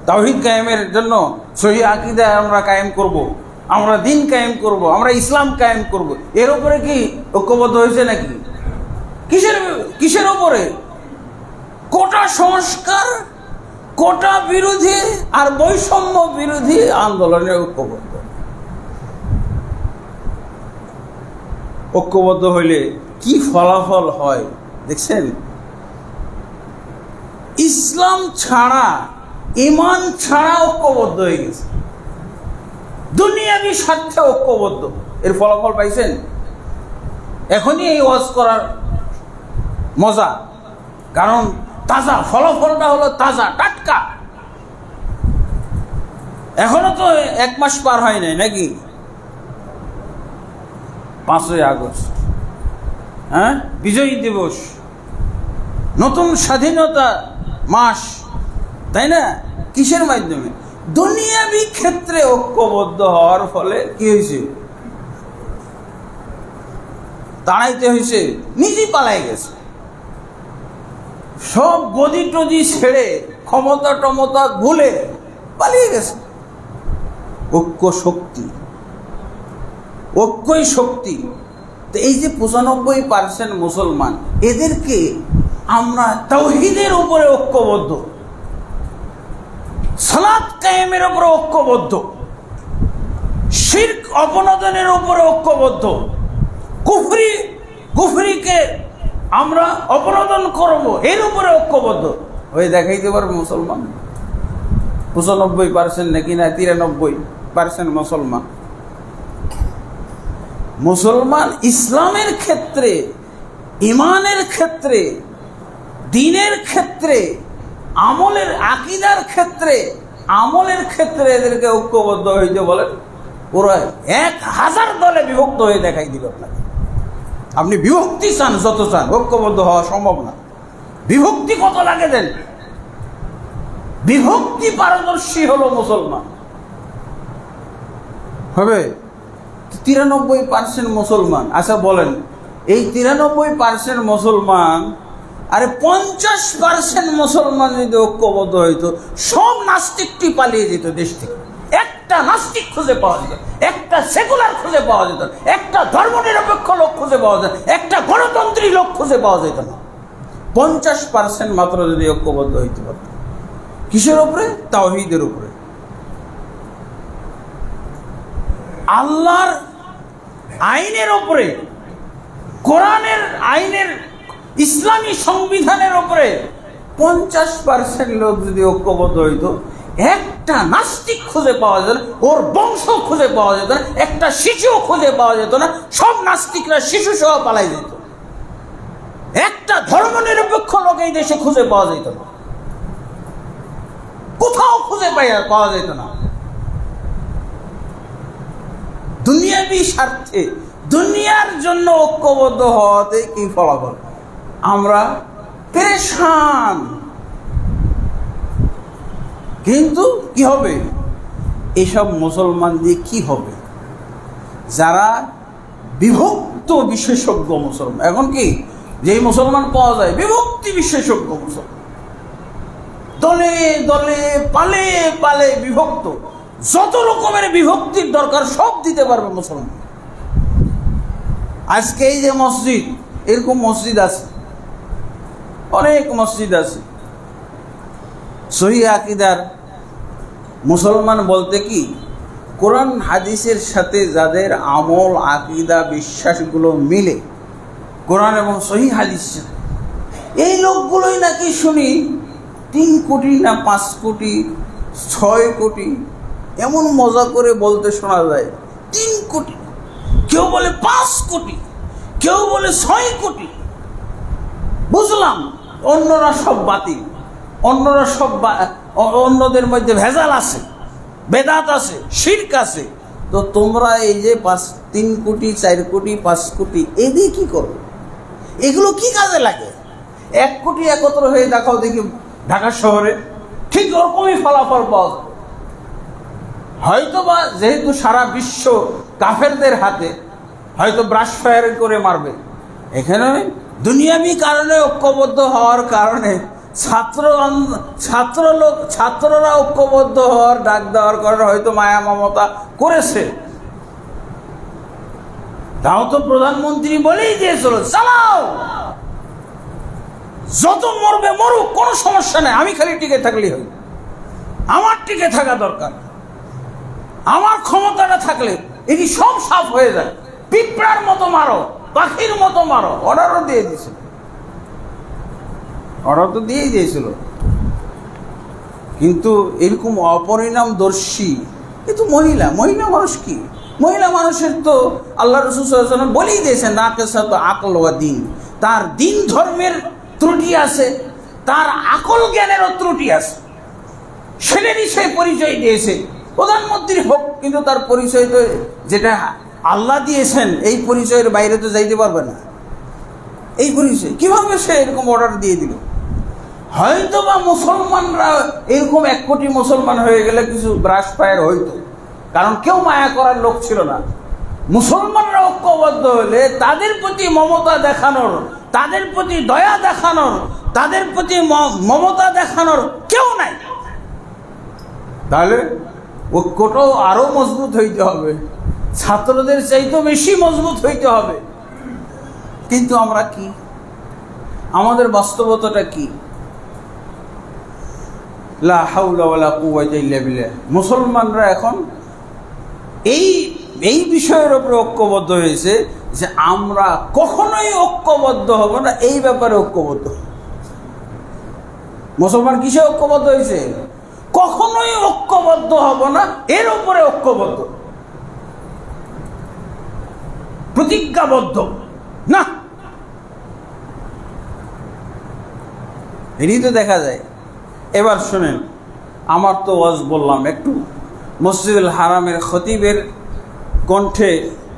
তাওহীদ কায়েমের জন্য সহি আকীদা আমরা কায়েম করব, আমরা দিন কায়েম করব, আমরা ইসলাম কায়েম করব। এর উপরে কি ঐক্যবদ্ধ হয়েছে নাকি? কিসের উপরে? কোটা সংস্কার, কোটা বিরোধী আর বৈষম্য বিরোধী আন্দোলনের ঐক্যবদ্ধ। ঐক্যবদ্ধ হইলে কি ফলাফল হয় দেখছেন? ইসলাম ছাড়া, ঈমান ছাড়া ঐক্যবদ্ধ হয়ে গেছে। দুনিয়াবি স্বার্থে ঐক্যবদ্ধ, এর ফলাফল পাইছেন? এখনই এই ওয়াজ করার মজা, কারণ তাজা ফলাফলটা হলো তাজা, টাটকা। এখনো তো 1 মাস পার হয় নাই নাকি? 5ই আগস্ট, হ্যাঁ, বিজয় দিবস, নতুন স্বাধীনতা মাস, তাই না? কিসের মাধ্যমে? দুনিয়াবি ক্ষেত্রে ঐক্যবদ্ধ হওয়ার ফলে কি হয়েছে? দাঁড়াইতে হয়েছে, নিজে পালাই গেছে। সব গদি টদি ছেড়ে, ক্ষমতা টমতা ভুলে পালিয়ে গেছে। ঐক্য শক্তি, ঐক্যই শক্তি। তো এই যে 95% মুসলমান, এদেরকে আমরা তাওহীদের উপরে ঐক্যবদ্ধ, সালাত কায়েমের উপরে ঐক্যবদ্ধ, শিরক অপনোদনের উপরে ঐক্যবদ্ধ, কুফরিকে আমরা অপনোদন করব, এর উপরে ঐক্যবদ্ধ হয়ে দেখাইতে পারবে মুসলমান। 95% নাকি না 93% মুসলমান ইসলামের ক্ষেত্রে, ঈমানের ক্ষেত্রে, দ্বীনের ক্ষেত্রে, আমলের আকীদার ক্ষেত্রে, আমলের ক্ষেত্রে এদেরকে ঐক্যবদ্ধ হইতে বলেন। ওরা 1000 দলে বিভক্ত হয়ে দেখাই দিল আপনাকে। আপনি বিভক্তি চান, যত চান, ঐক্যবদ্ধ হওয়া সম্ভব না। বিভক্তি কত লাগে দেন? বিভক্তি পারদর্শী হলো মুসলমান। হবে 93% মুসলমান। আচ্ছা বলেন, এই 93% মুসলমান, আরে 50% মুসলমান যদি ঐক্যবদ্ধ হইতো, সব নাস্তিকটি পালিয়ে যেত দেশ থেকে। একটা নাস্তিক খুঁজে পাওয়া যেত, একটা সেকুলার খুঁজে পাওয়া যেত, একটা ধর্মনিরপেক্ষ লোক খুঁজে পাওয়া যেত, একটা গণতন্ত্রী লোক খুঁজে পাওয়া যেত না। 50% মাত্র যদি ঐক্যবদ্ধ হইতে পারত। কিসের উপরে? তাওহীদের উপরে। আল্লাহর আইনের উপরে, কোরআনের আইনের, ইসলামী সংবিধানের উপরে 50% লোক যদি ঐক্যবদ্ধ হইতো, একটা নাস্তিক খুঁজে পাওয়া যেত না, ওর বংশ খুঁজে পাওয়া যেত না, একটা শিশুও খুঁজে পাওয়া যেত না, সব নাস্তিকরা শিশু সহ পালাই যেত। একটা ধর্মনিরপেক্ষ লোক এই দেশে খুঁজে পাওয়া যেত না, কোথাও খুঁজে পাওয়া যেত না। দুনিয়াবি স্বার্থে, দুনিয়ার জন্য ঐক্যবদ্ধ হওয়াতে কি ফলাফল? আমরা পেরেশান। কিন্তু কি হবে? এসব মুসলমান দিয়ে কি হবে? যারা বিভক্ত বিশেষজ্ঞ মুসলমান। এখন কি যেই মুসলমান পাওয়া যায় বিভক্তি বিশেষজ্ঞ মুসলমান, দলে দলে পালে পালে বিভক্ত, যত রকমের বিভক্তির দরকার সব দিতে পারবে মুসলমান। আজকে এই যে মসজিদ, এরকম মসজিদ আছে, অনেক মসজিদ আছে সহিহ আকীদার মুসলমান বলতে কি কোরআন হাদিসের সাথে যাদের আমল আকীদা বিশ্বাসগুলো মিলে কোরআন এবং সহিহ হাদিস, এই লোকগুলোই নাকি শুনি 3 কোটি না 5 কোটি 6 কোটি, এমন মজা করে বলতে শোনা যায় 3 কোটি, কেউ বলে 5 কোটি, কেউ বলে 6 কোটি। বুঝলাম অন্যরা সব বাতিল, অন্যরা সব অন্যদের মধ্যে ভেজাল আছে, বেদাত আছে, শিরক আছে। তো তোমরা এই যে 3 কোটি 4 কোটি 5 কোটি এদিকে কি করো? এগুলো কি কাজে লাগে? 1 কোটি একত্র হয়ে দেখাও দেখি ঢাকা শহরে, ঠিক ওরকমই ফলাফল পাওয়া যাবে। হয়তো বা যেহেতু সারা বিশ্ব কাফেরদের হাতে, হয়তো ব্রাশ ফায়ার করে মারবে। এখানে দুনিয়াবী কারণে ঐক্যবদ্ধ হওয়ার কারণে ছাত্ররা ঐক্যবদ্ধ হওয়ার ডাক দেওয়ার কারণে হয়তো মায়া মমতা করেছে। তাও তো প্রধানমন্ত্রী বলেই দিয়েছিল চালাও, যত মরবে মরুক, কোনো সমস্যা নেই, আমি খালি টিকে থাকলেই হয়, আমার টিকে থাকা দরকার, আমার ক্ষমতাটা থাকলে এটি সব সাফ হয়ে যায়, পিঁপড়ার মতো মারো, পাখির মতো মারো। অর্ডারও দিয়ে দিয়েছিল, অর্ডার তো দিয়েই দিয়েছিল। কিন্তু এরকম অপরিণামদর্শী, এ তো মহিলা মানুষ কি? মহিলা মানুষের তো আল্লাহ রাসূল সাল্লাল্লাহু আলাইহি ওয়াসাল্লাম বলেই দিয়েছেন নাকিসাত আকল ওয়া দ্বীন, তার দিন ধর্মের ত্রুটি আছে, তার আকল জ্ঞানেরও ত্রুটি আছে। সেটারই সে পরিচয় দিয়েছে, প্রধানমন্ত্রী হোক, কিন্তু তার পরিচয় তো যেটা আল্লাহ দিয়েছেন এই পরিচয়ের বাইরে তো যাইতে পারবে না। এই পরিচয় কিভাবে সে এরকম অর্ডার দিয়ে দিল? হয়তো বা মুসলমানরা এরকম 1 কোটি মুসলমান হয়ে গেলে কিছু ব্রাশ ফায়ার হইতো, কারণ কেউ মায়া করার লোক ছিল না। মুসলমানরা ঐক্যবদ্ধ হলে তাদের প্রতি মমতা দেখানোর, তাদের প্রতি দয়া দেখানোর, তাদের প্রতি মমতা দেখানোর কেউ নাই। তাহলে ঐক্যটাও আরো মজবুত হইতে হবে, ছাত্রদের চাইতে বেশি মজবুত হইতে হবে। কিন্তু আমরা কি, আমাদের বাস্তবতাটা কি? লা হাওলা ওয়ালা কুওয়াতা ইল্লা বিল্লাহ। মুসলমানরা এখন এই বিষয়ের উপরে ঐক্যবদ্ধ হয়েছে যে আমরা কখনোই ঐক্যবদ্ধ হব না, এই ব্যাপারে ঐক্যবদ্ধ। মুসলমান কিসে ঐক্যবদ্ধ হয়েছে? কখনোই ঐক্যবদ্ধ হব না, এর উপরে ঐক্যবদ্ধ, প্রতিজ্ঞাবদ্ধ না। এটাই তো দেখা যায়। এবার শুনেন, আমার তো ওয়াজ বললাম, একটু মসজিদুল হারামের খতিবের কণ্ঠে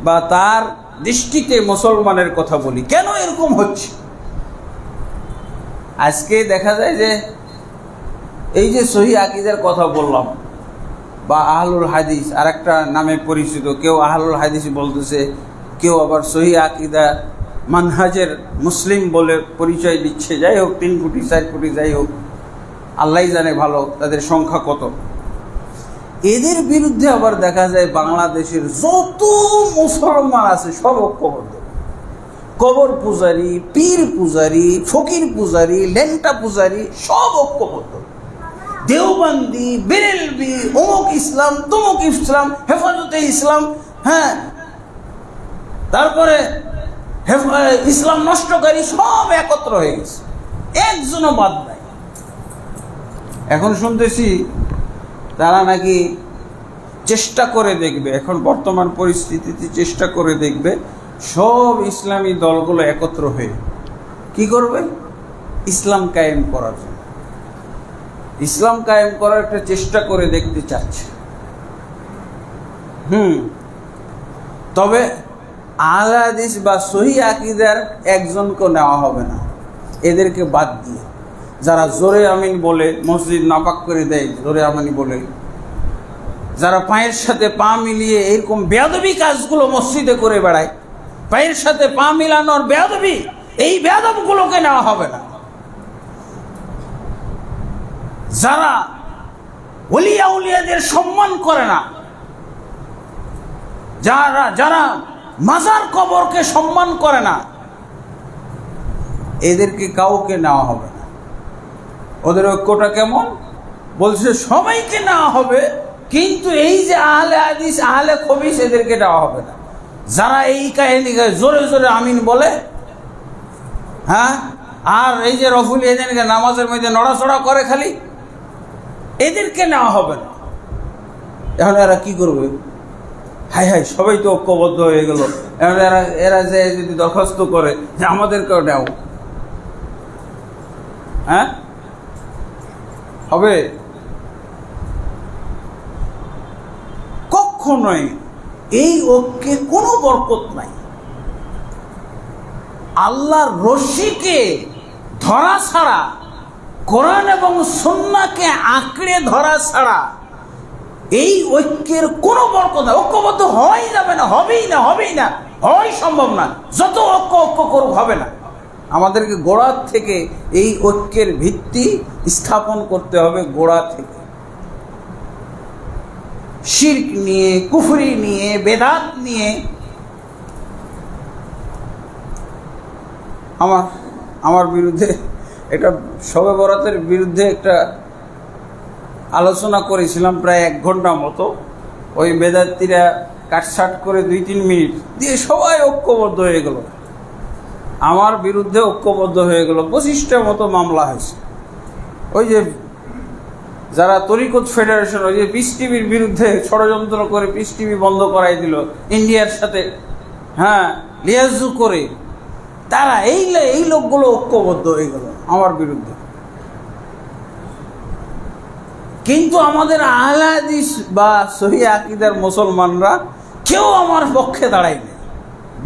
বা তার দৃষ্টিতে মুসলমানের কথা বলি। কেন এরকম হচ্ছে? আজকে দেখা যায় যে এই যে সহিহ আকীদার কথা বললাম, বা আহলুল হাদিস আর একটা নামে পরিচিত, কেউ আহলুল হাদিস বলতেছে, কেউ আবার সহিহ আকীদা মানহাজের মুসলিম বলে পরিচয় দিচ্ছে। যাই হোক, 3 কোটি 4 কোটি, যাই হোক, আল্লাহই জানে ভালো তাদের সংখ্যা কত। এদের বিরুদ্ধে আবার দেখা যায় বাংলাদেশের যত মুসলমান আছে সব ঐক্যবদ্ধ। কবর পূজারি, পীর পূজারি, ফকির পূজারি, লেংটা পূজারি সব ঐক্যবদ্ধ। দেওবন্দি, বেরেলভি, অমুক ইসলাম, তমুক ইসলাম, হেফাজতে ইসলাম, হ্যাঁ, তারপরে ইসলাম নষ্টকারী সব একত্র হয়ে গেছে, একজনও বাদ নাই। এখন শুনতেছি তারা নাকি চেষ্টা করে দেখবে, এখন বর্তমান পরিস্থিতিতে চেষ্টা করে দেখবে সব ইসলামী দলগুলো একত্র হয়ে কি করবে? ইসলাম কায়েম করার জন্য, ইসলাম কায়েম করার একটা চেষ্টা করে দেখতে চাচ্ছে। তবে আহলে হাদিস বা সহিহ আকীদার একজনকে নেওয়া হবে না, এদেরকে বাদ দিয়ে যারা জোরে আমিন বলে মসজিদ নাপাক করে দেয়, জোরে আমিন বলে, যারা পায়ের সাথে পা মিলিয়ে এরকম বেয়াদবি কাজগুলো মসজিদে করে বেড়ায়, পায়ের সাথে পা মিলানোর বেয়াদবি, এই বেয়াদবগুলোকে নেওয়া হবে না। যারা ওলিয়া উলিয়াদের সম্মান করে না, যারা মাজার কবরকে সম্মান করে না, এদেরকে কাউকে নেওয়া হবে না। ওদের ঐক্যটা কেমন বলছে, সবাইকে নেওয়া হবে, কিন্তু এই যে আহলে হাদিস আহলে খবিস এদেরকে নেওয়া হবে না। যারা এই কাহিনী জোরে জোরে আমিন বলে, হ্যাঁ, আর এই যে রফুল এদেরকে নামাজের মধ্যে নড়াচড়া করে খালি, এদেরকে নেওয়া হবে না। এখন এরা কি করবে? হাই হাই, সবাই তো ঐক্যবদ্ধ হয়ে গেল, এখন এরা যে যদি দরখাস্ত করে যে আমাদেরকেও নেও, হ্যাঁ, হবে? কখনোই এই ঐক্যে কোনো বরকত নাই। আল্লাহর রশিকে ধরা ছাড়া, কোরআন এবং সুন্নাহকে আঁকড়ে ধরা ছাড়া এই ঐক্যের কোনো বরকত নাই। ঐক্যবদ্ধ হওয়াই যাবে না, হবেই না, হওয়াই সম্ভব না। যত ঐক্য করুক হবে না। আমাদেরকে গোড়া থেকে এই ঐক্যের ভিত্তি স্থাপন করতে হবে, গোড়া থেকে। শিরক নিয়ে, কুফরি নিয়ে, বেদাত নিয়ে আমার বিরুদ্ধে একটা শবে বরাতের বিরুদ্ধে একটা আলোচনা করেছিলাম প্রায় 1 ঘন্টা মতো। ওই বেদাত্তীরা কাটছাট করে 2-3 মিনিট দিয়ে সবাই ঐক্যবদ্ধ হয়ে গেল, আমার বিরুদ্ধে ঐক্যবদ্ধ হয়ে গেল। 25টা মতো মামলা হয়েছে। ওই যে যারা তরিকত ফেডারেশন, ওই যে পিস টিভির বিরুদ্ধে ষড়যন্ত্র করে পিস টিভি বন্ধ করাই দিল ইন্ডিয়ার সাথে, হ্যাঁ, লিয়াজু করে, তারা এই লোকগুলো ঐক্যবদ্ধ হয়ে গেল আমার বিরুদ্ধে। কিন্তু আমাদের আহলে হাদিস বা সহিহ আকীদার মুসলমানরা কেউ আমার পক্ষে দাঁড়ায়নি।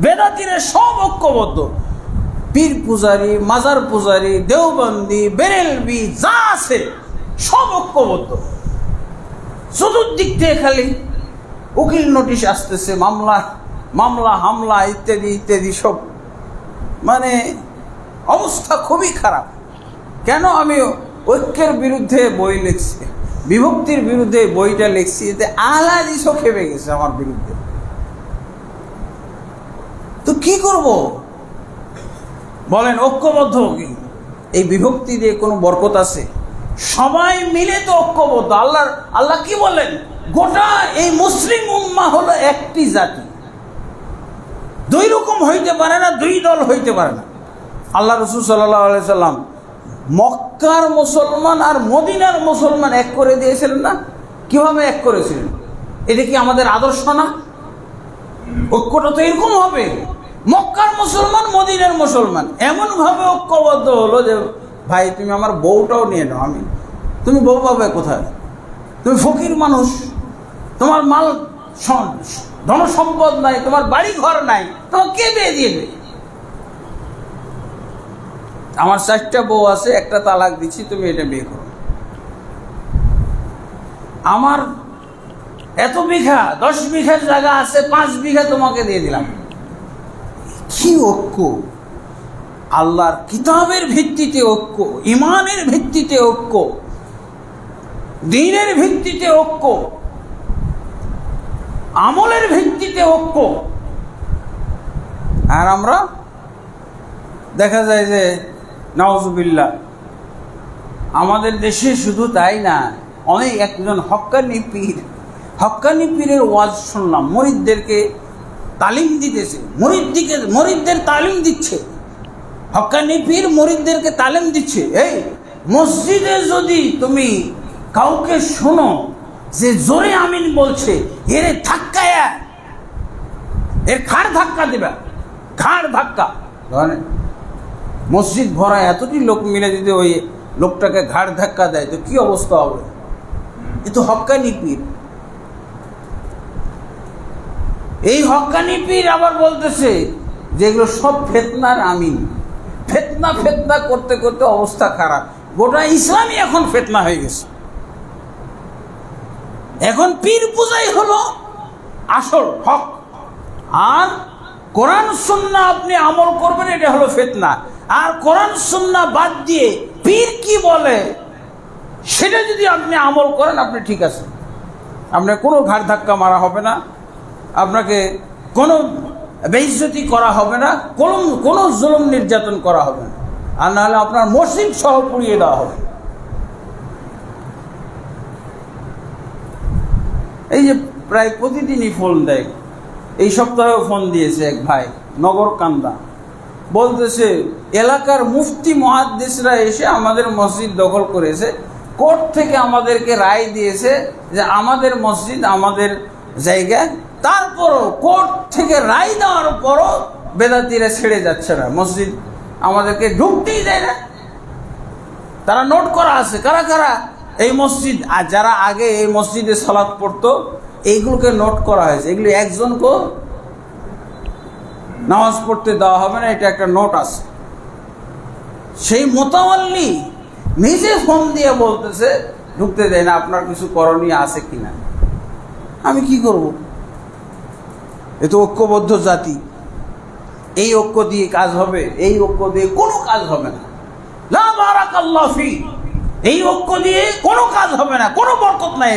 বেদাতীরা সব ঐক্যবদ্ধ, পীর পূজারি, মাজার পূজারি, দেওবন্দি, বেরেলভি, যা আছে সব ঐক্যবদ্ধ। চতুর্দিক থেকে খালি উকিল নোটিশ আসতেছে, মামলা হামলা ইত্যাদি সব, মানে অবস্থা খুবই খারাপ। কেন আমি ঐক্যের বিরুদ্ধে বই লিখছি, বিভক্তির বিরুদ্ধে বইটা লিখছি, এতে আহলে হাদিসও খেপে গেছে আমার বিরুদ্ধে। তো কি করব বলেন? ঐক্যবদ্ধ কি এই বিভক্তি দিয়ে কোনো বরকত আছে? সবাই মিলে তো ঐক্যবদ্ধ। আল্লাহ কি বলেন? গোটা এই মুসলিম উম্মাহ হলো একটি জাতি, 2 রকম হইতে পারে না, 2 দল হইতে পারে না। আল্লাহ রাসূল সাল্লাল্লাহু আলাইহি সাল্লাম মক্কার মুসলমান আর মদিনার মুসলমান এক করে দিয়েছিলেন না? কিভাবে এক করেছিলেন? এটা কি আমাদের আদর্শ না? ঐক্যটা তো এরকম হবে, মক্কার মুসলমান মদিনার মুসলমান এমনভাবে ঐক্যবদ্ধ হলো যে ভাই তুমি আমার বউটাও নিয়ে নাও, তুমি বউ পাবে কোথায়? তুমি ফকির মানুষ, তোমার মাল ধন সম্পদ নাই, তোমার বাড়ি ঘর নাই, তোমাকে কে বিয়ে দিবে? আমার 4টা বউ আছে, একটা তালাক দিচ্ছি, তুমি এটা বিয়ে করো। আমার এত বিঘা, 10 বিঘার জায়গা আছে, 5 বিঘা তোমাকে দিয়ে দিলাম। কি ঐক্য? আল্লাহর কিতাবের ভিত্তিতে ঐক্য, ইমানের ভিত্তিতে ঐক্য, দ্বীনের ভিত্তিতে ঐক্য, আমলের ভিত্তিতে ঐক্য। আর আমরা দেখা যায় যে নাউজুবিল্লাহ, আমাদের দেশে শুধু তাই না, অনেক একজন হক্কানি পীরের ওয়াজ শুনলাম, মুরিদদেরকে তালিম দিতেছে, মুরিদদের তালিম দিচ্ছে। হক্কানি পীর মুরিদদেরকে তালিম দিচ্ছে। এই মসজিদে যদি তুমি কাউকে শোনো যে জোরে আমিন বলছে, এর ঘাড় ধাক্কা দিবা, ঘাড় ধাক্কা। মসজিদ ভরা এতটি লোক মিলে যদি ওই লোকটাকে ঘাড় ধাক্কা দেয় তো কি অবস্থা হবে? এ তো হক্কানি পীর। এই হক্কানি পীর আবার বলতেছে যে এগুলো সব ফিতনার আমিন। ফিতনা করতে করতে অবস্থা খারাপ। গোটা ইসলামই এখন ফিতনা হয়ে গেছে। এখন পীর পূজাই হলো আসল হক, আর কোরআন সুন্নাহ আপনি আমল করবেন, এটা হলো ফিতনা। আর কোরআন সুন্নাহ বাদ দিয়ে পীর কি বলে সেটা যদি আপনি আমল করেন, আপনি ঠিক আছে, আপনার কোনো ঘাড় ধাক্কা মারা হবে না, আপনাকে কোনো বেইজ্জতি করা হবে না, কোনো জুলুম নির্যাতন করা হবে না, আর নাহলে আপনার মসজিদ সহ পুড়িয়ে দেওয়া হবে। এই যে প্রায় প্রতিদিনই ফোন দেয়, এই সপ্তাহেও ফোন দিয়েছে এক ভাই নগরকান্দা, বলতেছে এলাকার মুফতি মুহাদ্দিসরা এসে আমাদের মসজিদ দখল করেছে, কোর্ট থেকে আমাদেরকে রায় দিয়েছে যে আমাদের মসজিদ আমাদের জায়গায়, তারপরও কোর্ট থেকে রায় দেওয়ার পরও বেদাতিরা ছেড়ে যাচ্ছে না, মসজিদ আমাদেরকে ঢুকতেই দেয় না। তারা নোট করা আছে কারা কারা এই মসজিদ, আর যারা আগে এই মসজিদে সালাত পড়তো এইগুলোকে নোট করা হয়েছে, এগুলো একজনকেও নামাজ পড়তে দেওয়া হবে না, এটা একটা নোট আছে। সেই মোতাওয়াল্লি নিজে ফোন দিয়ে বলতেছে ঢুকতে দেয় না, আপনার কিছু করণীয় আছে কিনা। আমি কি করব? এ তো ঐক্যবদ্ধ জাতি, এই ঐক্য দিয়ে কাজ হবে? এই ঐক্য দিয়ে কোনো কাজ হবে না। লা বারাকাল্লাহ ফি, এই ঐক্য দিয়ে কোনো কাজ হবে না, কোনো বরকত নাই।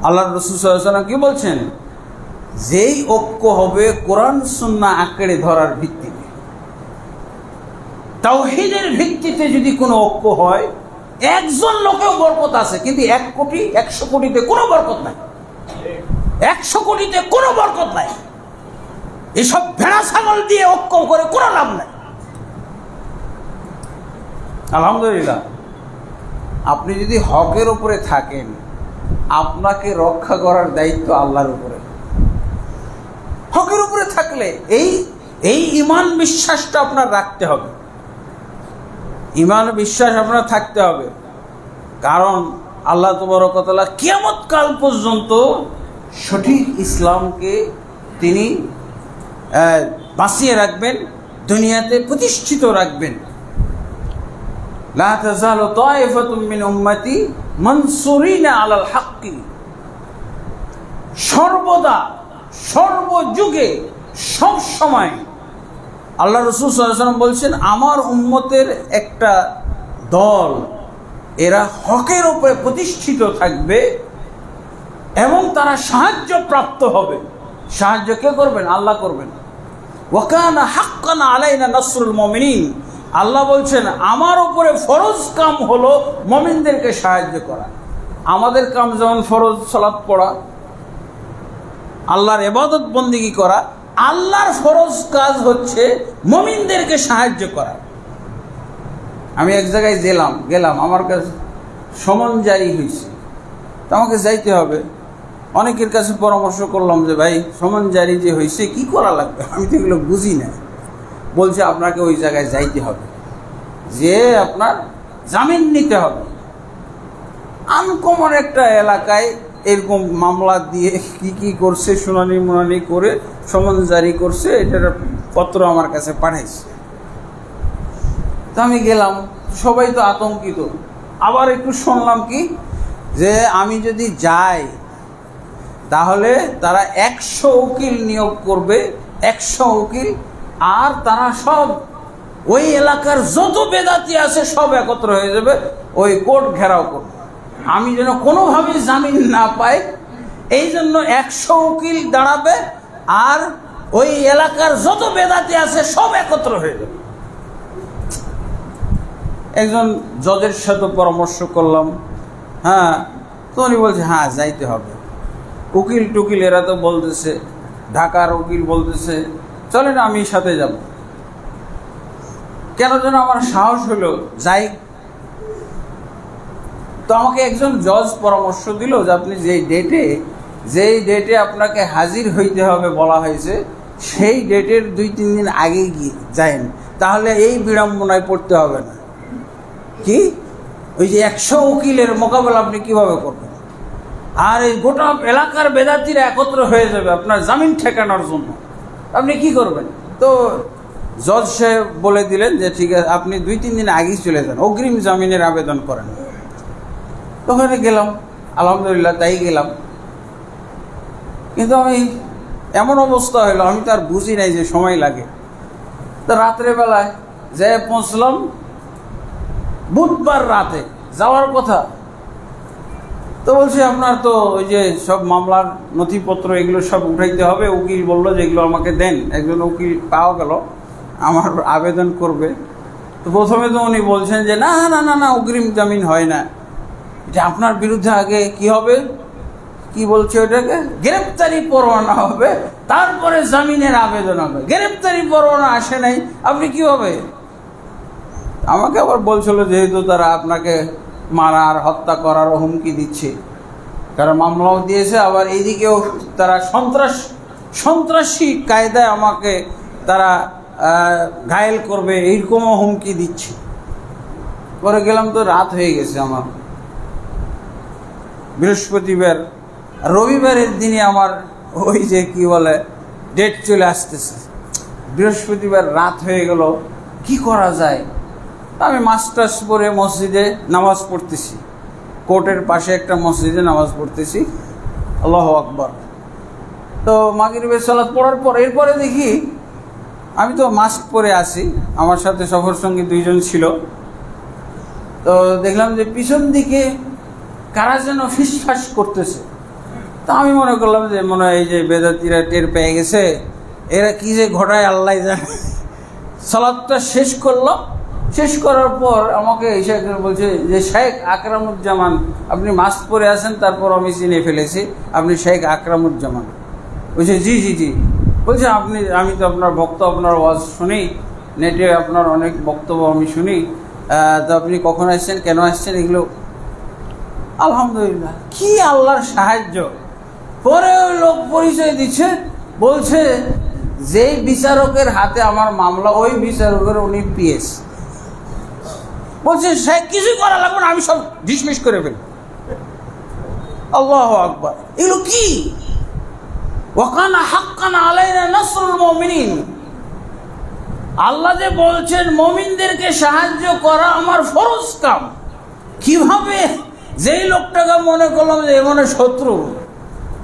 আল্লাহ রাসূল সাল্লাল্লাহু আলাইহি ওয়াসাল্লাম কি বলছেন? যেই ঐক্য হবে কোরআন সুন্নাহ আঁকড়ে ধরার ভিত্তিতে, তাওহীদের ভিত্তিতে যদি কোনো ঐক্য হয়, একজন লোকেও বরকত আছে, কিন্তু 1 কোটি 100 কোটিতে কোনো বরকত নাই, 100 কোটিতে কোনো বরকত নাই। এসব ভেড়া ছাগল দিয়ে ঐক্য করে কোনো লাভ নাই। আলহামদুলিল্লাহ, আপনি যদি হকের উপরে থাকেন, আপনাকে রক্ষা করার দায়িত্ব আল্লাহর উপরে। হকের উপরে থাকলে এই ঈমান বিশ্বাসটা আপনার রাখতে হবে, ঈমান বিশ্বাস আপনার থাকতে হবে। কারণ আল্লাহ তাবারক ওয়া তাআলা কিয়ামত কাল পর্যন্ত সঠিক ইসলামকে তিনি বাঁচিয়ে রাখবেন, দুনিয়াতে প্রতিষ্ঠিত রাখবেন। লা তাযালু তায়ফাতুম মিন উম্মতি মানসুরিনা আলাল হাক্কি, সর্বদা সর্বযুগে সব সময় আল্লাহ রাসূল সাল্লাল্লাহু আলাইহি ওয়াসাল্লাম বলছেন আমার উম্মতের একটা দল, এরা হকের উপরে প্রতিষ্ঠিত থাকবে এবং তারা সাহায্য প্রাপ্ত হবে। সাহায্য কে করবেন? আল্লাহ করবেন। ওয়া কানা হাক্কান আলাইনা নাসরুল মুমিনিন, আল্লাহ বলছেন আমার উপরে ফরজ কাম হলো মুমিনদেরকে সাহায্য করা। আমাদের কাম যেমন ফরজ সালাত পড়া, আল্লাহর ইবাদত বন্দেগী করা, আল্লাহর ফরজ কাজ হচ্ছে মুমিনদেরকে সাহায্য করা। আমি এক জায়গায় গেলাম, আমার কাছে সমন জারি হয়েছে, তো আমাকে যাইতে হবে। অনেকের কাছে পরামর্শ করলাম যে ভাই সমন জারি যে হয়েছে কি করা লাগবে, আমি তো এগুলো বুঝি না। বলছে আপনাকে ওই জায়গায় যাইতে হবে, যে আপনার জামিন নিতে হবে। আনকমন একটা এলাকায় এরকম মামলা দিয়ে কি করছে, শুনানি করে সমন জারি করছে, এটার পত্র আমার কাছে পাঠাইছে। তো আমি গেলাম, সবাই তো আতঙ্কিত। আবার একটু শুনলাম কি যে আমি যদি যাই তাহলে তারা 100 উকিল নিয়োগ করবে, 100 উকিল, আর তারা সব ওই এলাকার যত বেদাতি আছে সব একত্র হয়ে যাবে, ওই কোর্ট ঘেরাও করবে। আমি যেন কোনোভাবেই জামিন না পাই, এই জন্য 100 উকিল দাঁড়াবে, আর ওই এলাকার যত বেদাতি আছে সব একত্র হয়ে যাবে। একজন জজের সাথে পরামর্শ করলাম, হ্যাঁ, তো উনি বলছে হ্যাঁ যাইতে হবে। উকিল টুকিল এরা তো বলতেছে, ঢাকার উকিল বলতেছে চলেন আমি সাথে যাব। কেন যেন আমার সাহস হলো যাই। তো আমাকে একজন জজ পরামর্শ দিল যে আপনি যেই ডেটে আপনাকে হাজির হইতে হবে বলা হয়েছে, সেই ডেটের 2-3 দিন আগে গিয়ে যায়েন, তাহলে এই বিড়ম্বনায় পড়তে হবে না। কি ওই যে 100 উকিলের মোকাবেলা আপনি কিভাবে করবেন? আর এই গোটা এলাকার বেদাতিরা একত্র হয়ে যাবে আপনার জামিন ঠেকানোর জন্য, আপনি কি করবেন? তো জজ সাহেব বলে দিলেন যে ঠিক আছে, আপনি 2-3 দিন আগেই চলে যান, অগ্রিম জামিনের আবেদন করেন। ওখানে গেলাম, আলহামদুলিল্লাহ তাই গেলাম। কিন্তু আমি এমন অবস্থা হলো, আমি তো আর বুঝি নাই যে সময় লাগে। তো রাত্রেবেলায় যে পৌঁছলাম, বুধবার রাতে যাওয়ার কথা। তো বলছি আপনার তো ওই যে সব মামলার নথিপত্র এগুলো সব উঠাইতে হবে। উকিল বললো যে এগুলো আমাকে দেন। একজন উকিল পাওয়া গেল, আমার আবেদন করবে। তো প্রথমে তো উনি বলছেন যে না না না না, অগ্রিম জামিন হয় না, এটা আপনার বিরুদ্ধে আগে কি হবে, কি বলছে ওটাকে, গ্রেপ্তারি পরোয়ানা হবে, তারপরে জামিনের আবেদন হবে। গ্রেপ্তারি পরোয়ানা আসে নাই, আপনি কি হবে? আমাকে আবার বলছিল যেহেতু তারা আপনাকে মারার হত্যা করারও হুমকি দিচ্ছে, তারা মামলাও দিয়েছে, আবার এইদিকেও তারা সন্ত্রাসী কায়দায় আমাকে তারা ঘায়েল করবে, এইরকমও হুমকি দিচ্ছে। পরে গেলাম, তো রাত হয়ে গেছে আমার। বৃহস্পতিবার, রবিবারের দিনে আমার ওই যে কি বলে ডেট চলে আসতেছে। বৃহস্পতিবার রাত হয়ে গেল, কি করা যায়? আমি মাস্টার্স পরে মসজিদে নামাজ পড়তেছি, কোর্টের পাশে একটা মসজিদে নামাজ পড়তেছি, আল্লাহু আকবার। তো মাগরিবের সালাত পড়ার পর এরপরে দেখি, আমি তো মাস্ক পরে আছি, আমার সাথে সফর সঙ্গী 2 জন ছিল। তো দেখলাম যে পিছন দিকে কারা যেন ফিসফাস করতেছে। তা আমি মনে করলাম যে মনে হয় এই যে বেদাতিরা টের পেয়ে গেছে, এরা কি যে ঘটায় আল্লাহ জানে। সালাতটা শেষ করলো, শেষ করার পর আমাকে এসে বলছে যে শেখ আকরামুজ্জামান, আপনি মাস্ক পরে আছেন, তারপর আমি চিনে ফেলেছি আপনি শেখ আকরামুজ্জামান। বলছে জি জি জি। বলছে আমি তো আপনার বক্তব্য, আপনার ওয়াজ শুনি, নেটে আপনার অনেক বক্তব্য আমি শুনি, তো আপনি কখন আসছেন, কেন আসছেন, এগুলো। আলহামদুলিল্লাহ, কি আল্লাহর সাহায্য। পরে ওই লোক পরিচয় দিচ্ছে, বলছে যেই বিচারকের হাতে আমার মামলা, ওই বিচারকের উনি পিএস। বলছে শেখ কিছুই করা লাগবে না, আমি সব ডিসমিস করে ফেলি। আল্লাহু আকবার। এগুলো কি? ওয়াকানা হাক্কান আলাইনা নাসরুল মুমিনিন। আল্লাহ যে বলছেন মুমিনদেরকে সাহায্য করা আমার ফরজ কাম। কিভাবে যেই লোকটাকে মনে করলাম যে এ মনে শত্রু,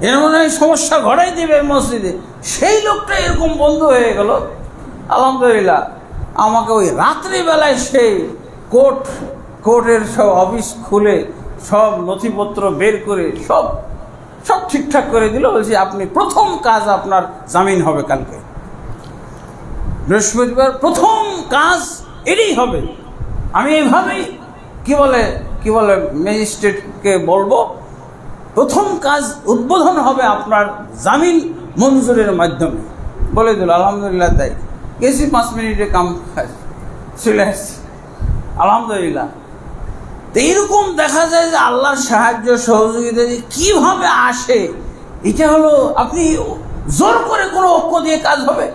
এর মনে হয় সমস্যা ঘটাই দেবে মসজিদে, সেই লোকটা এরকম বন্ধ হয়ে গেল। আলহামদুলিল্লাহ, আমাকে ওই রাত্রিবেলায় সেই কোর্টের সব অফিস খুলে সব নথিপত্র বের করে সব ঠিকঠাক করে দিল। বলছি আপনি প্রথম কাজ, আপনার জামিন হবে কালকে বৃহস্পতিবার, প্রথম কাজ এটাই হবে। আমি এইভাবেই কি বলে ম্যাজিস্ট্রেটকে বলবো, প্রথম কাজ উদ্বোধন হবে আপনার জামিন মঞ্জুরের মাধ্যমে। বলে দিল। আলহামদুলিল্লাহ, তাই গেছি, 5 মিনিটে কাম চলে আসছি। আলহামদুলিল্লাহ। তো এইরকম দেখা যায় যে আল্লাহর সাহায্য সহযোগিতা যে কীভাবে আসে, এটা হলো আপনি জোর করে কোনো ঐক্য দিয়ে কাজ হবে,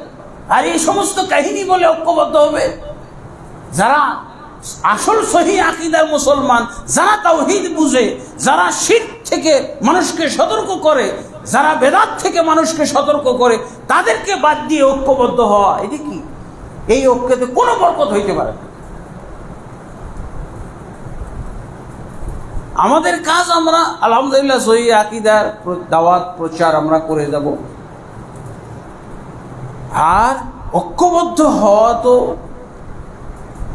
আর এই সমস্ত কাহিনী বলে ঐক্যবদ্ধ হবে। যারা আসল সহি আকীদার মুসলমান, যারা তাওহীদ বুঝে, যারা শিরক থেকে মানুষকে সতর্ক করে, যারা বেদাত থেকে মানুষকে সতর্ক করে, তাদেরকে বাদ দিয়ে ঐক্যবদ্ধ হওয়া, এটি কি? এই ঐক্যতে কোনো বরকত হইতে পারে না। আমাদের কাজ, আমরা আলহামদুলিল্লাহ সহি আকীদার দাওয়াত প্রচার আমরা করে যাব। আর ঐক্যবদ্ধ হওয়া তো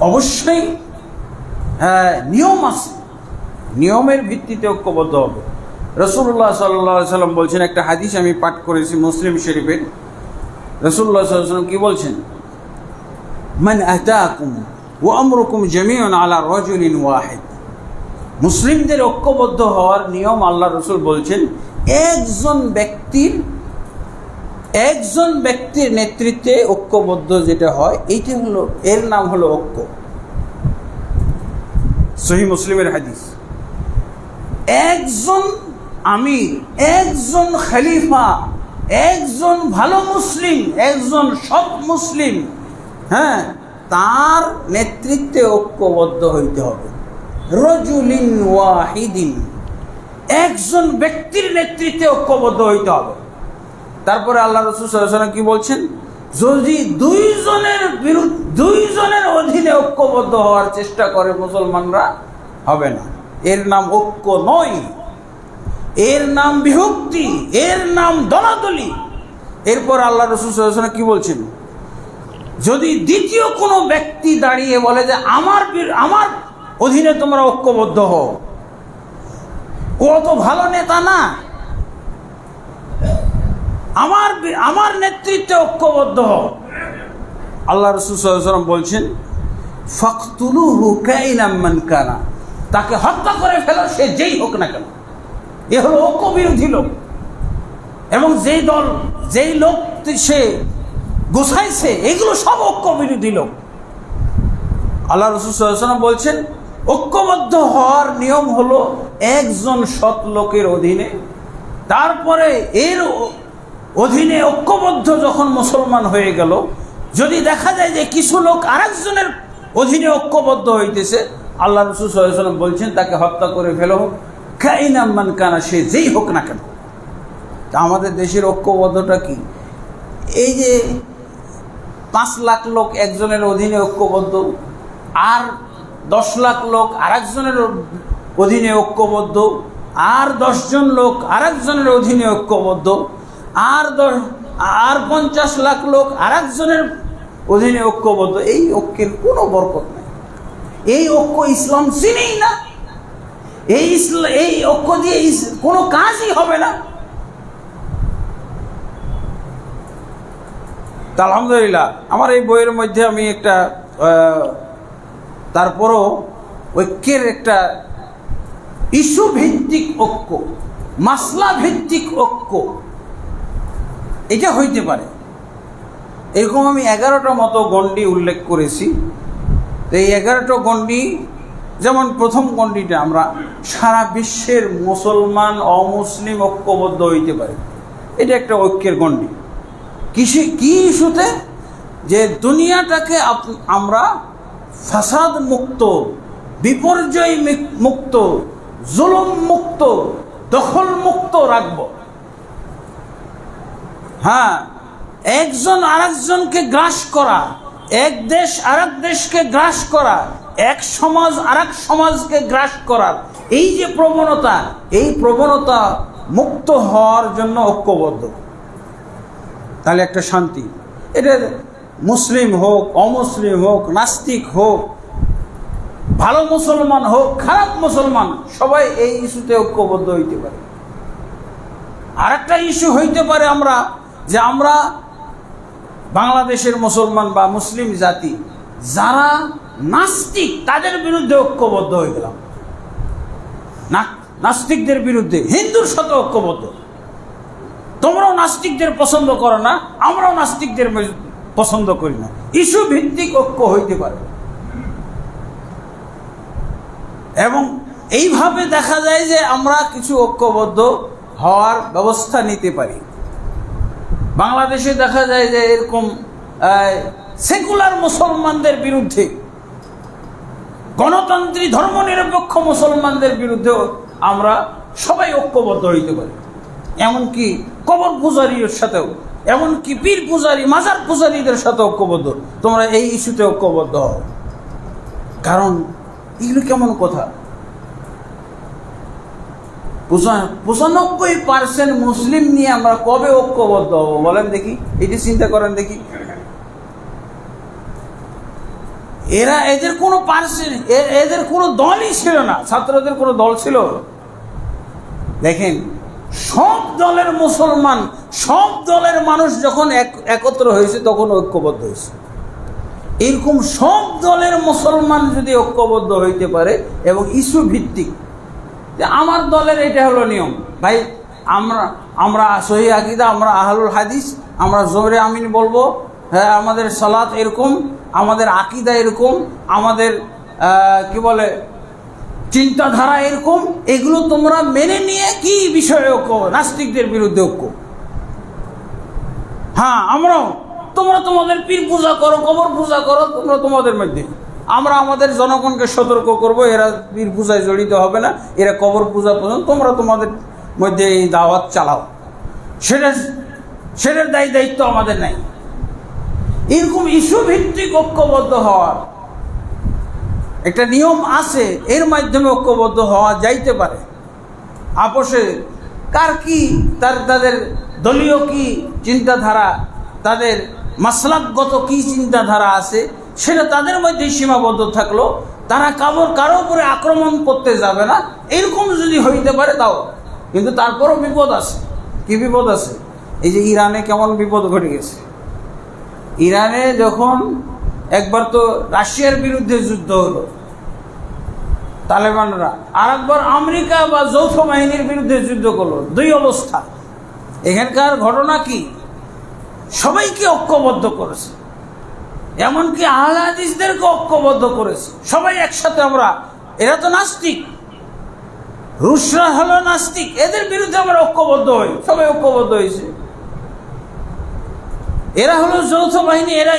অবশ্যই নিয়ম আছে, নিয়মের ভিত্তিতে ঐক্যবদ্ধ হবে। রাসূলুল্লাহ সাল্লাল্লাহু আলাইহি ওয়াসাল্লাম বলছেন, একটা হাদিস আমি পাঠ করেছি মুসলিম শরীফের। রাসূলুল্লাহ সাল্লাল্লাহু আলাইহি ওয়াসাল্লাম কি বলছেন? মান আতাকুম ওয়া আমরুকুম জামিউন আলা রাজুলিন ওয়াহিদ। মুসলিমদের ঐক্যবদ্ধ হওয়ার নিয়ম আল্লাহ রসুল বলছেন, একজন ব্যক্তির নেতৃত্বে ঐক্যবদ্ধ যেটা হয়, এইটা হলো, এর নাম হলো ঐক্য। সহিহ মুসলিমের হাদিস। একজন আমির, একজন খলিফা, একজন ভালো মুসলিম, একজন সৎ মুসলিম, তার নেতৃত্বে ঐক্যবদ্ধ হইতে হবে। রাজুলিন ওয়াহিদিন, একজন ব্যক্তির নেতৃত্বে ঐক্যবদ্ধ হইতে হবে। তারপরে আল্লাহ রাসূল সাল্লাল্লাহু আলাইহি ওয়াসাল্লাম কি বলছেন? যদি দুইজনের অধীনে ঐক্যবদ্ধ হওয়ার চেষ্টা করে মুসলমানরা, হবে না। এর নাম ঐক্য নয়, এর নাম বিভক্তি, এর নাম দলাদলি। এরপর আল্লাহ রাসূল সাল্লাল্লাহু আলাইহি ওয়াসাল্লাম কি বলছেন, যদি দ্বিতীয় কোনো ব্যক্তি দাঁড়িয়ে বলে যে আমার অধীনে তোমরা ঐক্যবদ্ধ হও, ও তো ভালো নেতা না, আমার নেতৃত্বে ঐক্যবদ্ধ হও, আল্লাহ রাসূল সাল্লাল্লাহু আলাইহি ওয়াসাল্লাম বলছেন ফাকতুলুহু কাইনাম মান কানা, তাকে হত্যা করে ফেলো, সে যেই হোক না কেন। এ হলো ঐক্য বিরোধী লোক। এবং যেই লোক সে গোছাইছে, এগুলো সব ঐক্য বিরোধী লোক। আল্লাহ রাসূল সাল্লাল্লাহু আলাইহি ওয়াসাল্লাম বলছেন ঐক্যবদ্ধ হওয়ার নিয়ম হলো একজন সৎ লোকের অধীনে, তারপরে এর অধীনে ঐক্যবদ্ধ যখন মুসলমান হয়ে গেল, যদি দেখা যায় যে কিছু লোক আরেকজনের অধীনে ঐক্যবদ্ধ হইতেছে, আল্লাহ রাসূল সাল্লাল্লাহু আলাইহি ওয়াসাল্লাম বলছেন তাকে হত্যা করে ফেলো, কাইনাম মান কানা, সে যেই হোক না কেন। তা আমাদের দেশের ঐক্যবদ্ধটা কি? এই যে 5 লাখ লোক একজনের অধীনে ঐক্যবদ্ধ, আর 10 লাখ লোক আরেকজনের অধীনে ঐক্যবদ্ধ, আর 10 জন লোক আরেকজনের অধীনে ঐক্যবদ্ধ, আর 50 লাখ লোক আরেকজনের অধীনে ঐক্যবদ্ধ। এই ঐক্যের কোনো বরকত নেই। এই ঐক্য ইসলাম চিনেই না। এই ঐক্য দিয়ে কোনো কাজই হবে না। তা আলহামদুলিল্লাহ, আমার এই বইয়ের মধ্যে আমি একটা তারপরও ঐক্যের একটা ইস্যু ভিত্তিক ঐক্য, মাসলা ভিত্তিক ঐক্য, এটা হইতে পারে, এরকম আমি 11টা মতো গণ্ডি উল্লেখ করেছি। তো এই 11টা গণ্ডি, যেমন প্রথম গণ্ডিটা, আমরা সারা বিশ্বের মুসলমান অমুসলিম ঐক্যবদ্ধ হইতে পারে, এটা একটা ঐক্যের গণ্ডি। কি ইস্যুতে? যে দুনিয়াটাকে আমরা ফাসাদ মুক্ত, বিপর্যয় মুক্ত, জুলুম মুক্ত, দখল মুক্ত রাখব। হ্যাঁ, একজন আরেকজনকে গ্রাস করা, এক দেশ আরেক দেশকে গ্রাস করা, এক সমাজ আরেক সমাজকে গ্রাস করার এই যে প্রবণতা, এই প্রবণতা মুক্ত হওয়ার জন্য ঐক্যবদ্ধ, তাহলে একটা শান্তি। এটা মুসলিম হোক, অমুসলিম হোক, নাস্তিক হোক, ভালো মুসলমান হোক, খারাপ মুসলমান, সবাই এই ইস্যুতে ঐক্যবদ্ধ হইতে পারে। আর একটা ইস্যু হইতে পারে আমরা বাংলাদেশের মুসলমান বা মুসলিম জাতি যারা নাস্তিক, তাদের বিরুদ্ধে ঐক্যবদ্ধ হয়ে গেলাম। নাস্তিকদের বিরুদ্ধে হিন্দুর সাথে ঐক্যবদ্ধ। তোমরাও নাস্তিকদের পছন্দ করো না, আমরাও নাস্তিকদের পছন্দ করি না। ইস্যু ভিত্তিক ঐক্য হইতে পারে। এবং এইভাবে দেখা যায় যে আমরা কিছু ঐক্যবদ্ধ হওয়ার ব্যবস্থা নিতে পারি। বাংলাদেশে দেখা যায় যে এরকম সেকুলার মুসলমানদের বিরুদ্ধে, গণতন্ত্রী ধর্মনিরপেক্ষ মুসলমানদের বিরুদ্ধে আমরা সবাই ঐক্যবদ্ধ হইতে পারি। এমনকি কবর পূজারীর সাথেও, এমনকি পীর পূজারী, মাজার পূজারীদের সাথে ঐক্যবদ্ধ। তোমরা এই ইস্যুতে ঐক্যবদ্ধ হও। কারণ এগুলো কেমন কথা? 95% মুসলিম নিয়ে আমরা কবে ঐক্যবদ্ধ হব বলেন দেখি? এটি চিন্তা করেন দেখি। এদের কোনো দলই ছিল না। ছাত্রদের কোনো দল ছিল? দেখেন, সব দলের মুসলমান, সব দলের মানুষ যখন একত্র হয়েছে তখন ঐক্যবদ্ধ হয়েছে। এরকম সব দলের মুসলমান যদি ঐক্যবদ্ধ হইতে পারে এবং ইস্যু ভিত্তিক, যে আমার দলের এটা হলো নিয়ম, ভাই আমরা সহিহ আকীদা, আমরা আহলুল হাদিস, আমরা জোহরে আমিন বলবো, হ্যাঁ আমাদের সালাত এরকম, আমাদের আকীদা এরকম, আমাদের কি বলে চিন্তাধারা এরকম, এগুলো তোমরা মেনে নিয়ে কি বিষয়ে ঐক্য? নাস্তিকদের বিরুদ্ধে ঐক্য। হ্যাঁ, তোমরা তোমাদের পীর পূজা করো, কবর পূজা করো, তোমরা তোমাদের মধ্যে। আমরা আমাদের জনগণকে সতর্ক করব, এরা পীর পূজায় জড়িত হবে না, এরা কবর পূজা পর্যন্ত তোমরা তোমাদের মধ্যে এই দাওয়াত চালাও, সেটার দায়িত্ব আমাদের নাই। এরকম ইস্যু ভিত্তিক ঐক্যবদ্ধ হওয়ার একটা নিয়ম আছে, এর মাধ্যমে ঐক্যবদ্ধ হওয়া যাইতে পারে। আপোষে কার কি তাদের দলীয় কি চিন্তাধারা, তাদের মাসলাকগত কি চিন্তাধারা আছে, সেটা তাদের মধ্যেই সীমাবদ্ধ থাকলো। তারা কারো উপরে আক্রমণ করতে যাবে না, এরকম যদি হইতে পারে তাও। কিন্তু তারপরও বিপদ আছে। কি বিপদ আছে? এই যে ইরানে কেমন বিপদ ঘটে গেছে। ইরানে যখন একবার তো রাশিয়ার বিরুদ্ধে যুদ্ধ হলো তালেবানরা, আর একবার আমেরিকা বা যৌথ বাহিনীর বিরুদ্ধে যুদ্ধ করলো। দুই অবস্থা। এখানকার ঘটনা কি? সবাইকে ঐক্যবদ্ধ করেছে, এমনকি আহলে হাদিসদেরকে ঐক্যবদ্ধ করেছে। সবাই একসাথে আমরা, এরা তো নাস্তিক, রুশরা হলো নাস্তিক, এদের বিরুদ্ধে আমরা ঐক্যবদ্ধ হই। সবাই ঐক্যবদ্ধ হয়েছে। এরা হলো যৌথ বাহিনী, এরা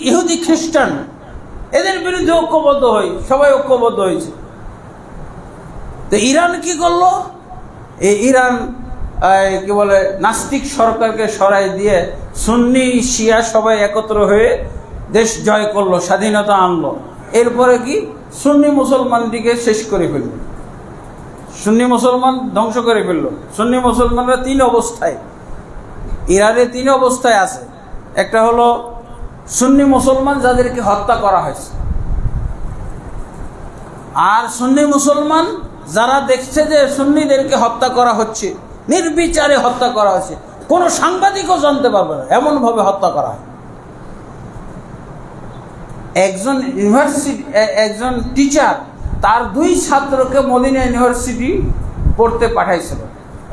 ইহুদি খ্রিস্টান, এদের বিরুদ্ধে ঐক্যবদ্ধ হই। সবাই ঐক্যবদ্ধ হয়েছে। তো ইরান কি করলো? এই ইরান কি বলে, নাস্তিক সরকারকে সরাই দিয়ে সুন্নি শিয়া সবাই একত্র হয়ে দেশ জয় করলো, স্বাধীনতা আনলো। এরপরে কি সুন্নি মুসলমানদিকে শেষ করে ফেলল, সুন্নি মুসলমান ধ্বংস করে ফেলল। সুন্নি মুসলমানরা তিন অবস্থায়, ইরানে তিন অবস্থায় আছে। একটা হলো সুন্নি মুসলমান যাদেরকে হত্যা করা হয়েছে, আর সুন্নি মুসলমান যারা দেখছে যে সুন্নিদেরকে হত্যা করা হচ্ছে, নির্বিচারে হত্যা করা হচ্ছে, কোনো সাংবাদিকও জানতে পারবে না, এমনভাবে হত্যা করা হয়। একজন টিচার তার দুই ছাত্রকে মদিনা ইউনিভার্সিটি পড়তে পাঠাইছিল,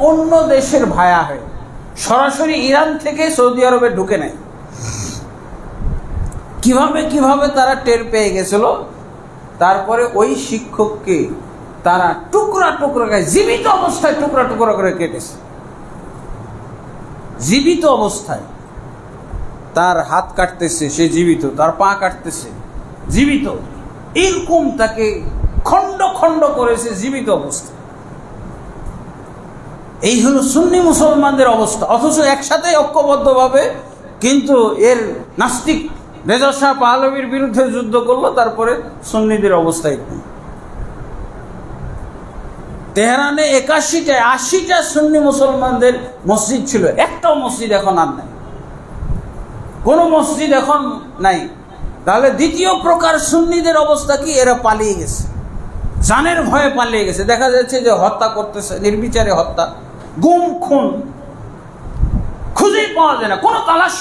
অন্য দেশের ভায়া হয়ে, সরাসরি ইরান থেকে সৌদি আরবে ঢুকে নেয়। কিভাবে তারা টের পেয়ে গেছিল। তারপরে ওই শিক্ষককে তারা টুকরা টুকরা, জীবিত অবস্থায় টুকরা টুকরা করে কেটেছে। জীবিত অবস্থায় তার হাত কাটতেছে, সে জীবিত, তার পা কাটতেছে জীবিত, এরকম তাকে খণ্ড খণ্ড করেছে জীবিত অবস্থা। এই হলো সুন্নি মুসলমানদের অবস্থা। অথচ একসাথে ঐক্যবদ্ধভাবে কিন্তু এর নাস্তিক রেজা শাহ পাহলভীর বিরুদ্ধে যুদ্ধ করলো, তারপরে সুন্নিদের অবস্থা এরকম। তেহরানে 80টা সুন্নি মুসলমানদের মসজিদ ছিল, একটাও মসজিদ এখন আর নাই, কোনো মসজিদ এখন নাই। তাহলে দ্বিতীয় প্রকার সুন্নিদের অবস্থা কি? এরা পালিয়ে গেছে, জানের ভয়ে পালিয়ে গেছে। দেখা যাচ্ছে যে হত্যা করতেছে, নির্বিচারে হত্যা, গুম খুন, খুঁজেই পাওয়া যায় না, কোনো তালাশ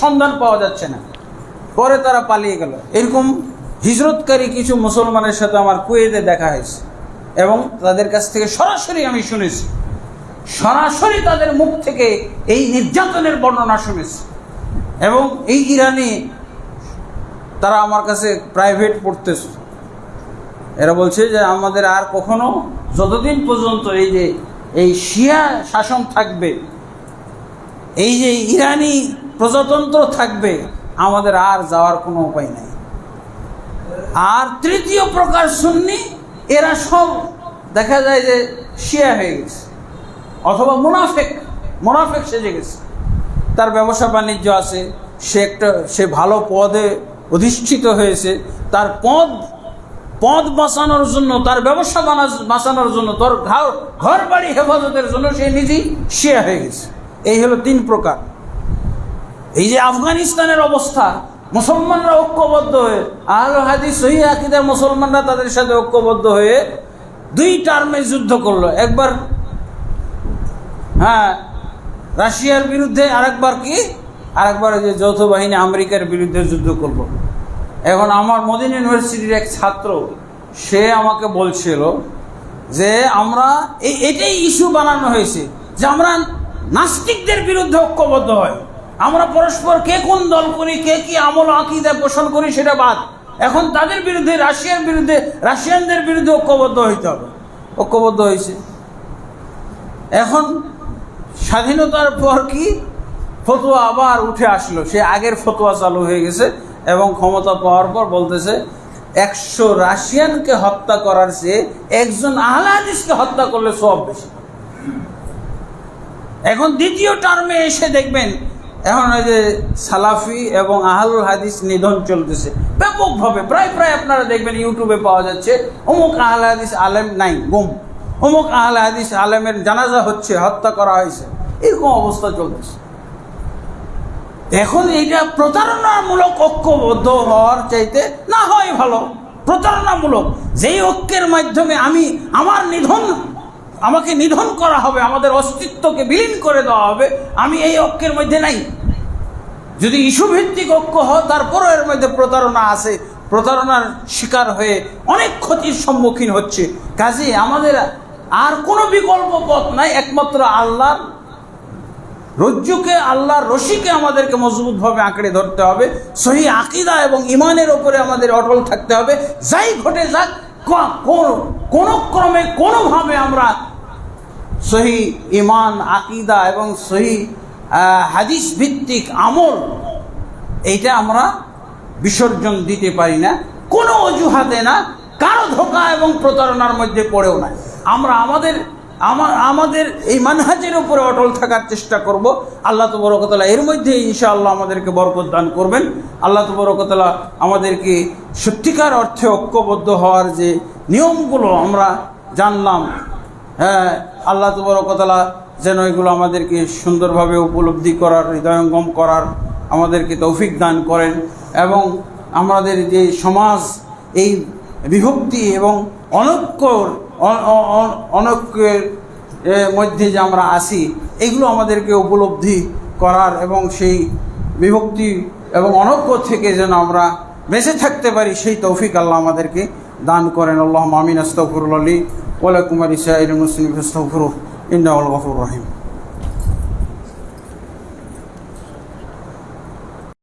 সন্ধান পাওয়া যাচ্ছে না, পরে তারা পালিয়ে গেল। এরকম হিজরতকারী কিছু মুসলমানের সাথে আমার কুয়েতে দেখা হয়েছে, এবং তাদের কাছ থেকে সরাসরি আমি শুনেছি, সরাসরি তাদের মুখ থেকে এই নির্যাতনের বর্ণনা শুনেছি। এবং এই ইরানি তারা আমার কাছে প্রাইভেট পড়তেছে, এরা বলছে যে আমাদের আর কখনো, যতদিন পর্যন্ত এই শিয়া শাসন থাকবে, এই যে ইরানি প্রজাতন্ত্র থাকবে, আমাদের আর যাওয়ার কোনো উপায় নাই। আর তৃতীয় প্রকার সুন্নি, এরা সব দেখা যায় যে শিয়া হয়ে গেছে, অথবা মুনাফেক সেজে গেছে। তার ব্যবসা বাণিজ্য আছে, সে ভালো পদে অধিষ্ঠিত হয়েছে, তার পদ বাঁচানোর জন্য, তার ব্যবসা বাঁচানোর জন্য, তার ঘর বাড়ি হেফাজতের জন্য সে নিজেই শিয়া হয়ে গেছে। এই হলো তিন প্রকার। এই যে আফগানিস্তানের অবস্থা, মুসলমানরা ঐক্যবদ্ধ হয়ে, আহলে হাদিস সহিহ আকীদার মুসলমানরা তাদের সাথে ঐক্যবদ্ধ হয়ে 2 টার্মে যুদ্ধ করলো। একবার রাশিয়ার বিরুদ্ধে, আরেকবার যে যৌথ বাহিনী আমেরিকার বিরুদ্ধে যুদ্ধ করলো। এখন আমার মদিনা ইউনিভার্সিটির এক ছাত্র, সে আমাকে বলছিল যে আমরা এটাই ইস্যু বানানো হয়েছে যে আমরা নাস্তিকদের বিরুদ্ধে ঐক্যবদ্ধ হয়, আমরা পরস্পর কে কোন দল করি, কে কি আমল আকীদা পোষণ করি সেটা বাদ, এখন তাদের বিরুদ্ধে, রাশিয়ানদের বিরুদ্ধে ঐক্যবদ্ধ হইতে হবে। ঐক্যবদ্ধ হয়েছে। এখন স্বাধীনতার পর কি ফতোয়া আবার উঠে আসলো, সে আগের ফতোয়া চালু হয়ে গেছে, এবং ক্ষমতা পাওয়ার পর বলতেছে 100 রাশিয়ানকে হত্যা করার চেয়ে একজন আহলে হাদিসকে হত্যা করলে সওয়াব বেশি। এখন দ্বিতীয় টার্মে এসে দেখবেন, এখন ওই যে সালাফি এবং আহলুল হাদিস নিধন চলতেছে ব্যাপকভাবে, প্রায় আপনারা দেখবেন ইউটিউবে পাওয়া যাচ্ছে, অমুক আহলে হাদিস আলেম নাই, গুম, অমুক আহলে হাদিস আলেমের জানাজা হচ্ছে, হত্যা করা হয়েছে, এরকম অবস্থা চলতেছে। এখন এইটা প্রতারণামূলক ঐক্যবদ্ধ হওয়ার চাইতে না হয় ভালো। প্রতারণামূলক যেই ঐক্যের মাধ্যমে আমাকে নিধন করা হবে, আমাদের অস্তিত্বকে বিলীন করে দেওয়া হবে, আমি এই ঐক্যের মধ্যে নাই। যদি ইস্যুভিত্তিক ঐক্য হয় তারপরও এর মধ্যে প্রতারণা আছে, প্রতারণার শিকার হয়ে অনেক ক্ষতির সম্মুখীন হচ্ছে। কাজে আমাদের আর কোনো বিকল্প পথ নাই, একমাত্র আল্লাহর রজ্জুকে, আল্লাহর রশিকে আমাদেরকে মজবুতভাবে আঁকড়ে ধরতে হবে। সহি আকীদা এবং ঈমানের ওপরে আমাদের অটল থাকতে হবে। যাই ঘটে যাক, কোনো ক্রমে কোনোভাবে আমরা সহি ঈমান, আকীদা এবং সহি হাদিস ভিত্তিক আমল এইটা আমরা বিসর্জন দিতে পারি না, কোনো অজুহাতে না, কারো ধোঁকা এবং প্রতারণার মধ্যে পড়েও না। আমরা আমাদের এই মানহাজের উপরে অটল থাকার চেষ্টা করব। আল্লাহ তাবারক ওয়া তাআলা এর মধ্যে ইনশাআল্লাহ আমাদেরকে বরকত দান করবেন। আল্লাহ তাবারক ওয়া তাআলা আমাদেরকে সত্যিকার অর্থে ঐক্যবদ্ধ হওয়ার যে নিয়মগুলো আমরা জানলাম, আল্লাহ তাবারক ওয়া তাআলা যেন এগুলো আমাদেরকে সুন্দরভাবে উপলব্ধি করার, হৃদয়ঙ্গম করার আমাদেরকে তৌফিক দান করেন। এবং আমাদের যে সমাজ এই বিভক্তি এবং অনৈক্যের মধ্যে যে আমরা আসি, এগুলো আমাদেরকে উপলব্ধি করার এবং সেই বিভক্তি এবং অনৈক্য থেকে যেন আমরা বেঁচে থাকতে পারি, সেই তৌফিক আল্লাহ আমাদেরকে দান করেন। আল্লাহুম্মা আমিন। আস্তাগফিরুল্লাহ লি ওয়া লাকুম ওয়া লিসাইরিল মুসলিমিন ফাস্তাগফিরুহু ইন্নাহু আল গফুরুর রহিম।